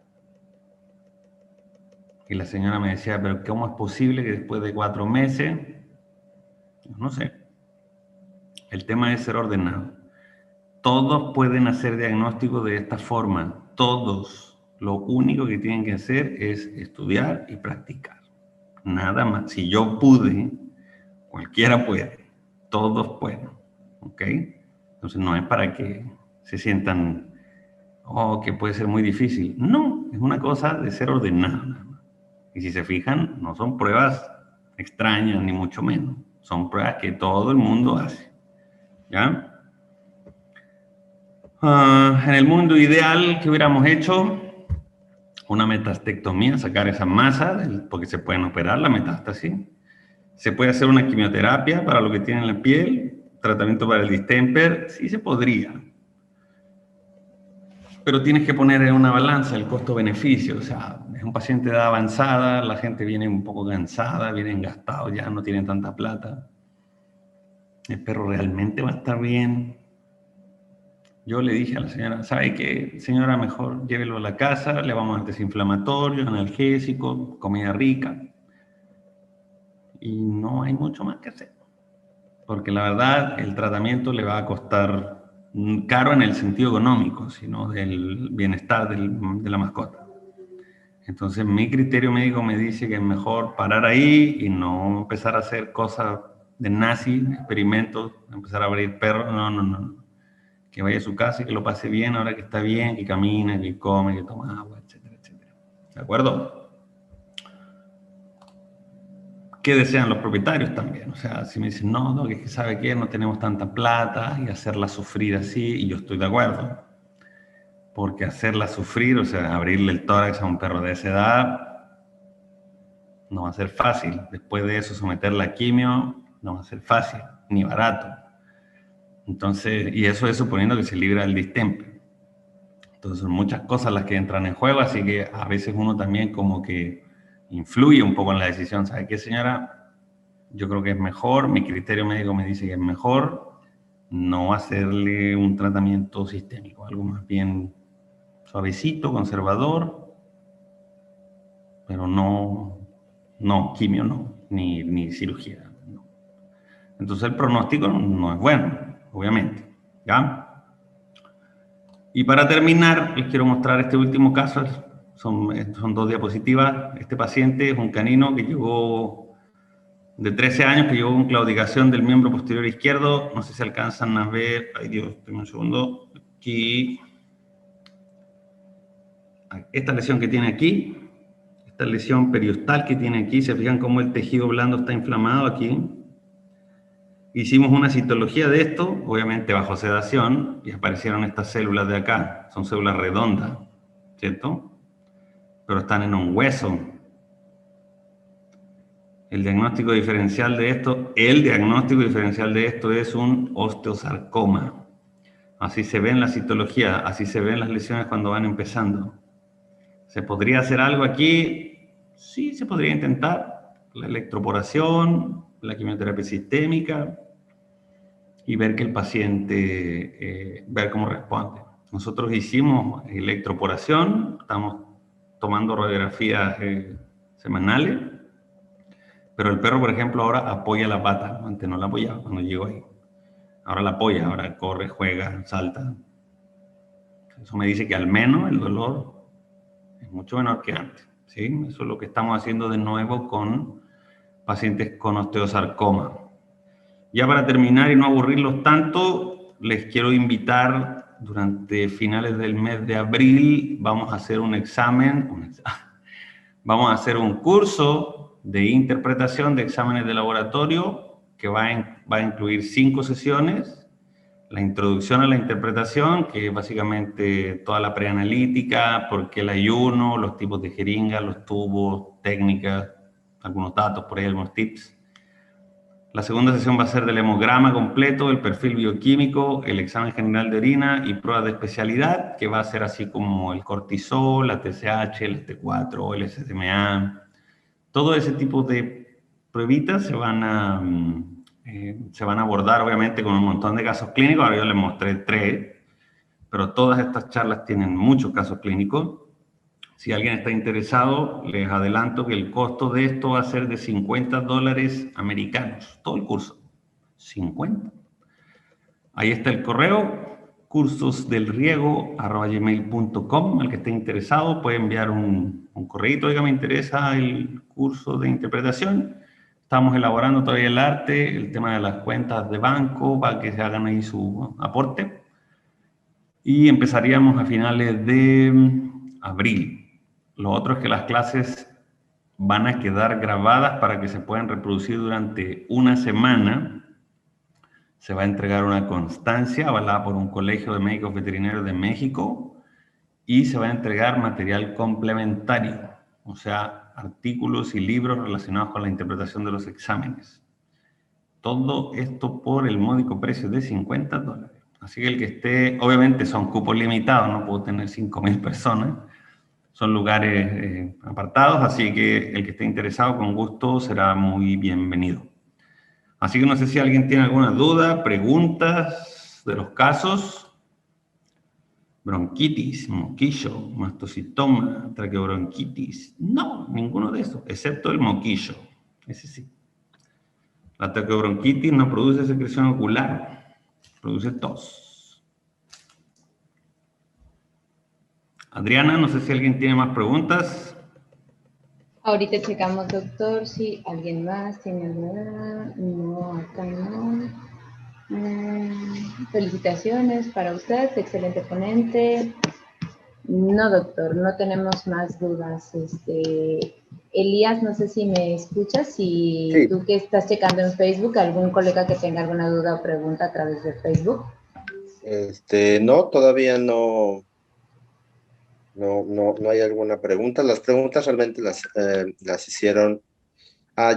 Speaker 1: Y la señora me decía, pero ¿cómo es posible que después de 4 meses? No sé. El tema es ser ordenado. Todos pueden hacer diagnóstico de esta forma, todos. Lo único que tienen que hacer es estudiar y practicar. Nada más. Si yo pude, cualquiera puede. Todos pueden. ¿Ok? Entonces no es para que se sientan, oh, que puede ser muy difícil. No, es una cosa de ser ordenado. Y si se fijan, no son pruebas extrañas, ni mucho menos. Son pruebas que todo el mundo hace. ¿Ya? En el mundo ideal que hubiéramos hecho una metastectomía, sacar esa masa, porque se pueden operar la metástasis. Se puede hacer una quimioterapia para lo que tiene en la piel, tratamiento para el distemper, sí se podría. Pero tienes que poner en una balanza el costo-beneficio. O sea, es un paciente de edad avanzada, la gente viene un poco cansada, vienen gastados, ya no tienen tanta plata. ¿El perro realmente va a estar bien? Yo le dije a la señora, ¿sabe qué? Señora, mejor llévelo a la casa, le vamos a dar desinflamatorio, analgésico, comida rica. Y no hay mucho más que hacer. Porque la verdad, el tratamiento le va a costar caro en el sentido económico, sino del bienestar de la mascota. Entonces, mi criterio médico me dice que es mejor parar ahí y no empezar a hacer cosas de nazi, experimentos, empezar a abrir perros. No. Que vaya a su casa y que lo pase bien ahora que está bien, que camina, que come, que toma agua, etcétera, etcétera. ¿De acuerdo? ¿Qué desean los propietarios también? O sea, si me dicen, no, que sabe qué, no tenemos tanta plata y hacerla sufrir así, y yo estoy de acuerdo. Porque hacerla sufrir, o sea, abrirle el tórax a un perro de esa edad, no va a ser fácil. Después de eso, someterla a quimio, no va a ser fácil, ni barato. Entonces, y eso es suponiendo que se libra el distemper. Entonces, son muchas cosas las que entran en juego, así que a veces uno también como que influye un poco en la decisión. ¿Sabe qué, señora? Yo creo que es mejor, mi criterio médico me dice que es mejor no hacerle un tratamiento sistémico, algo más bien suavecito, conservador, pero no quimio, ni cirugía. No. Entonces el pronóstico no es bueno, obviamente, ¿ya? Y para terminar, les quiero mostrar este último caso, son 2 diapositivas. Este paciente es un canino que llegó de 13 años, que llegó con claudicación del miembro posterior izquierdo. No sé si alcanzan a ver, ay Dios, espérenme un segundo, aquí. Esta lesión que tiene aquí, esta lesión periostal que tiene aquí, se fijan cómo el tejido blando está inflamado aquí. Hicimos una citología de esto, obviamente bajo sedación, y aparecieron estas células de acá. Son células redondas, ¿cierto? Pero están en un hueso. El diagnóstico diferencial de esto es un osteosarcoma. Así se ve en la citología, así se ven las lesiones cuando van empezando. ¿Se podría hacer algo aquí? Sí, se podría intentar. La electroporación, la quimioterapia sistémica y ver que el paciente, ver cómo responde. Nosotros hicimos electroporación, estamos tomando radiografías semanales Pero el perro, por ejemplo, ahora apoya la pata. Antes no la apoyaba cuando llegó ahí. Ahora la apoya, ahora corre, juega, salta. Eso me dice que al menos el dolor es mucho menor que antes, ¿sí? Eso es lo que estamos haciendo de nuevo con pacientes con osteosarcoma. Ya para terminar y no aburrirlos tanto, les quiero invitar durante finales del mes de abril, vamos a hacer un examen, vamos a hacer un curso de interpretación de exámenes de laboratorio que va a incluir 5 sesiones. La introducción a la interpretación, que es básicamente toda la preanalítica, por qué el ayuno, los tipos de jeringas, los tubos, técnicas, algunos datos, por ahí algunos tips. La segunda sesión va a ser del hemograma completo, el perfil bioquímico, el examen general de orina y pruebas de especialidad, que va a ser así como el cortisol, la TSH, el T4, el SMA. Todo ese tipo de pruebitas se van a abordar obviamente con un montón de casos clínicos. Ahora yo les mostré 3, pero todas estas charlas tienen muchos casos clínicos. Si alguien está interesado, les adelanto que el costo de esto va a ser de $50 americanos, todo el curso, 50. Ahí está el correo, cursosdelriego@gmail.com. Al que esté interesado puede enviar un correo, oiga, me interesa el curso de interpretación. Estamos elaborando todavía el arte, el tema de las cuentas de banco, para que se hagan ahí su aporte. Y empezaríamos a finales de abril. Lo otro es que las clases van a quedar grabadas para que se puedan reproducir durante una semana. Se va a entregar una constancia avalada por un colegio de médicos veterinarios de México y se va a entregar material complementario, o sea, artículos y libros relacionados con la interpretación de los exámenes. Todo esto por el módico precio de $50. Así que el que esté, obviamente son cupos limitados, no puedo tener 5.000 personas, son lugares apartados, así que el que esté interesado con gusto será muy bienvenido. Así que no sé si alguien tiene alguna duda, preguntas de los casos. Bronquitis, moquillo, mastocitoma, traqueobronquitis. No, ninguno de esos, excepto el moquillo. Ese sí. La traqueobronquitis no produce secreción ocular, produce tos. Adriana, no sé si alguien tiene más preguntas.
Speaker 2: Ahorita checamos, doctor, si alguien más tiene alguna. No, acá no. Felicitaciones para usted, excelente ponente. No, doctor, no tenemos más dudas. Elías, no sé si me escuchas, si
Speaker 3: Sí.
Speaker 2: tú que estás checando en Facebook, algún colega que tenga alguna duda o pregunta a través de Facebook.
Speaker 3: No, todavía no hay alguna pregunta. Las preguntas realmente las hicieron.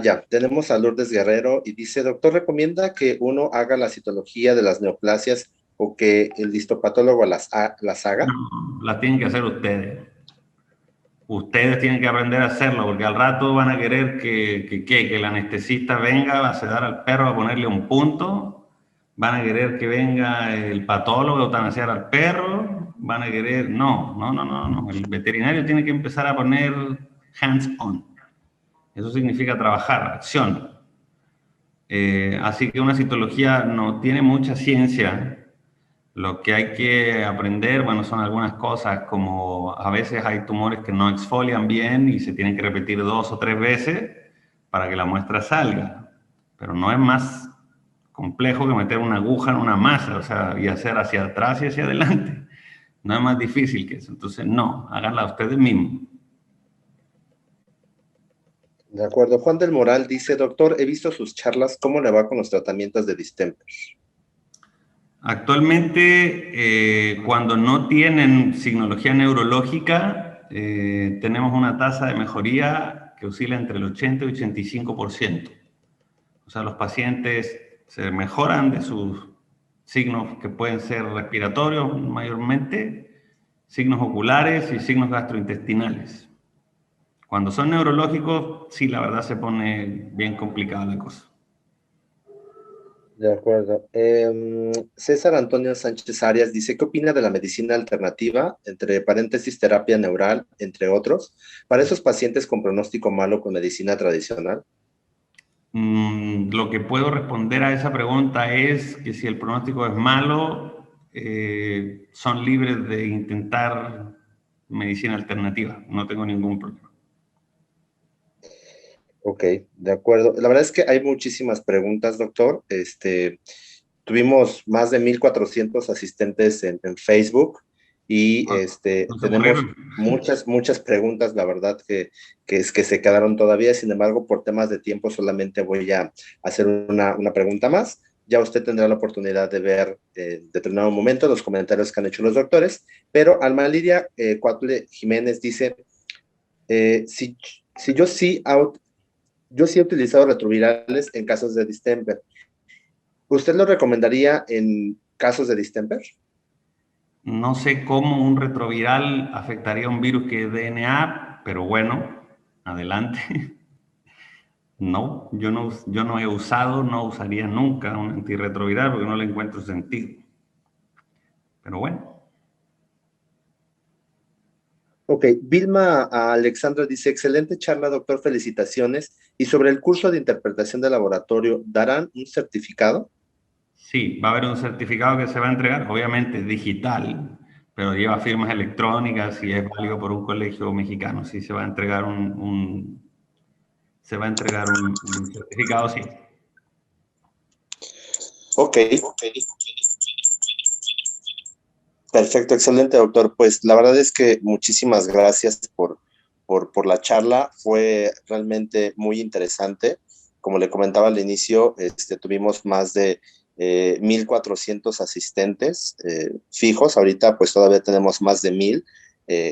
Speaker 3: Ya, tenemos a Lourdes Guerrero y dice, doctor, ¿recomienda que uno haga la citología de las neoplasias o que el histopatólogo las haga?
Speaker 1: No, las tienen que hacer ustedes. Ustedes tienen que aprender a hacerlo, porque al rato van a querer que el anestesista venga a sedar al perro, a ponerle un punto, van a querer que venga el patólogo a eutanasiar al perro, van a querer... No. El veterinario tiene que empezar a poner hands-on. Eso significa trabajar, acción. Así que una citología no tiene mucha ciencia. Lo que hay que aprender, bueno, son algunas cosas como a veces hay tumores que no exfolian bien y se tienen que repetir 2 o 3 veces para que la muestra salga. Pero no es más complejo que meter una aguja en una masa, o sea, y hacer hacia atrás y hacia adelante. No es más difícil que eso. Entonces, no, háganla ustedes mismos.
Speaker 3: De acuerdo. Juan del Moral dice, doctor, he visto sus charlas, ¿cómo le va con los tratamientos de distemper?
Speaker 1: Actualmente, cuando no tienen signología neurológica, tenemos una tasa de mejoría que oscila entre el 80 y 85%. O sea, los pacientes se mejoran de sus signos que pueden ser respiratorios mayormente, signos oculares y signos gastrointestinales. Cuando son neurológicos, sí, la verdad se pone bien complicada la cosa.
Speaker 3: De acuerdo. César Antonio Sánchez Arias dice, ¿qué opina de la medicina alternativa, entre paréntesis terapia neural, entre otros, para esos pacientes con pronóstico malo con medicina tradicional?
Speaker 1: Lo que puedo responder a esa pregunta es que si el pronóstico es malo, son libres de intentar medicina alternativa. No tengo ningún problema.
Speaker 3: Ok, de acuerdo. La verdad es que hay muchísimas preguntas, doctor. Tuvimos más de 1,400 asistentes en Facebook y
Speaker 1: No se
Speaker 3: tenemos
Speaker 1: aburrieron.
Speaker 3: muchas preguntas, la verdad, que se quedaron todavía. Sin embargo, por temas de tiempo solamente voy a hacer una pregunta más. Ya usted tendrá la oportunidad de ver en determinado momento los comentarios que han hecho los doctores, pero Alma Lidia Cuautle Jiménez dice, si, si yo sí he utilizado retrovirales en casos de distemper. ¿Usted lo recomendaría en casos de distemper?
Speaker 1: No sé cómo un retroviral afectaría a un virus que es DNA, pero bueno, adelante. No, yo no he usado, no usaría nunca un antirretroviral porque no le encuentro sentido. Pero bueno.
Speaker 3: Ok, Vilma Alexandra dice, excelente charla, doctor, felicitaciones. Y sobre el curso de interpretación de laboratorio, ¿darán un certificado?
Speaker 1: Sí, va a haber un certificado que se va a entregar, obviamente digital, pero lleva firmas electrónicas y es válido por un colegio mexicano. Sí, se va a entregar se va a entregar un certificado, sí.
Speaker 3: Ok, perfecto, excelente, doctor. Pues la verdad es que muchísimas gracias por la charla. Fue realmente muy interesante. Como le comentaba al inicio, tuvimos más de 1,400 asistentes fijos. Ahorita pues todavía tenemos más de 1,000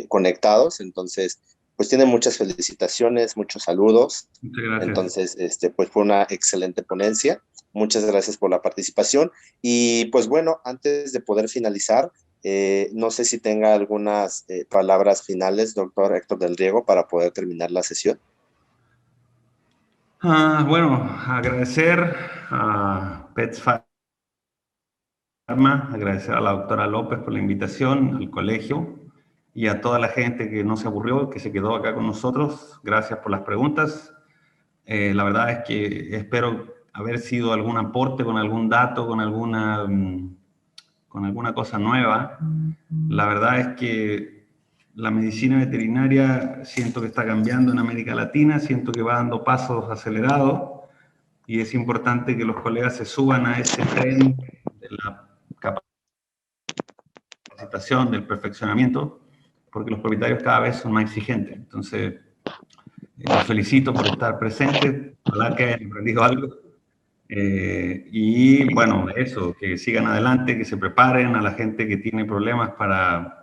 Speaker 3: conectados. Entonces, pues tiene muchas felicitaciones, muchos saludos.
Speaker 1: Muchas gracias.
Speaker 3: Entonces, pues fue una excelente ponencia. Muchas gracias por la participación. Y pues bueno, antes de poder finalizar, no sé si tenga algunas palabras finales, doctor Héctor del Riego, para poder terminar la sesión.
Speaker 1: Bueno, agradecer a Pets Pharma, agradecer a la doctora López por la invitación al colegio y a toda la gente que no se aburrió, que se quedó acá con nosotros. Gracias por las preguntas. La verdad es que espero haber sido algún aporte con algún dato, con alguna cosa nueva. La verdad es que la medicina veterinaria siento que está cambiando en América Latina, siento que va dando pasos acelerados y es importante que los colegas se suban a ese tren de la capacitación, del perfeccionamiento, porque los propietarios cada vez son más exigentes. Entonces, los felicito por estar presentes, ojalá que hayan aprendido algo. Y bueno, eso, que sigan adelante, que se preparen a la gente que tiene problemas para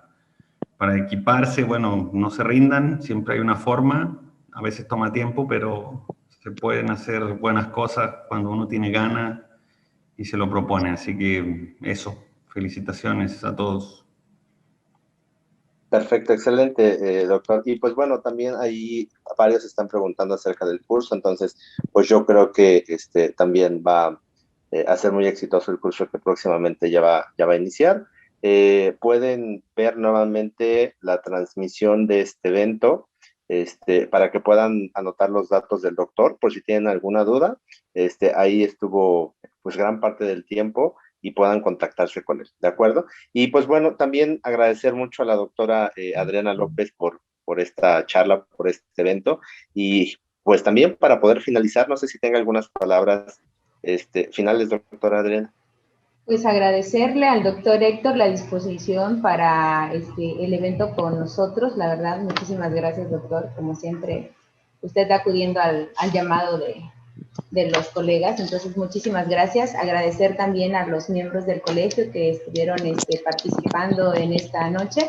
Speaker 1: equiparse, bueno, no se rindan, siempre hay una forma, a veces toma tiempo, pero se pueden hacer buenas cosas cuando uno tiene ganas y se lo propone. Así que eso, felicitaciones a todos.
Speaker 3: Perfecto, excelente, doctor. Y pues bueno, también ahí varios están preguntando acerca del curso, entonces pues yo creo que también va a ser muy exitoso el curso que próximamente ya va a iniciar. Pueden ver nuevamente la transmisión de este evento para que puedan anotar los datos del doctor por si tienen alguna duda. Ahí estuvo pues gran parte del tiempo y puedan contactarse con él, ¿de acuerdo? Y pues bueno, también agradecer mucho a la doctora Adriana López por esta charla, por este evento. Y pues también para poder finalizar, no sé si tenga algunas palabras finales, doctora Adriana.
Speaker 2: Pues agradecerle al doctor Héctor la disposición para el evento con nosotros. La verdad, muchísimas gracias, doctor. Como siempre, usted acudiendo al llamado de los colegas. Entonces, muchísimas gracias. Agradecer también a los miembros del colegio que estuvieron participando en esta noche.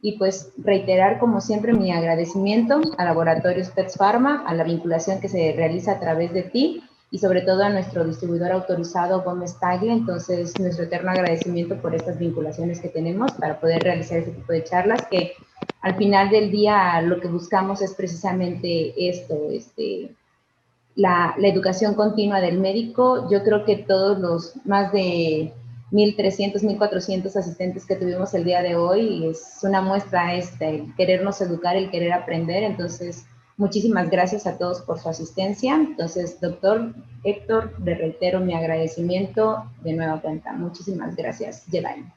Speaker 2: Y pues reiterar, como siempre, mi agradecimiento a Laboratorios Pets Pharma, a la vinculación que se realiza a través de ti y sobre todo a nuestro distribuidor autorizado Gómez Tagle. Entonces, nuestro eterno agradecimiento por estas vinculaciones que tenemos para poder realizar este tipo de charlas que al final del día lo que buscamos es precisamente esto, la educación continua del médico. Yo creo que todos los más de 1,300, 1,400 asistentes que tuvimos el día de hoy es una muestra el querernos educar, el querer aprender. Entonces, Muchísimas gracias a todos por su asistencia. Entonces, doctor Héctor, le reitero mi agradecimiento de nueva cuenta. Muchísimas gracias, Jedi.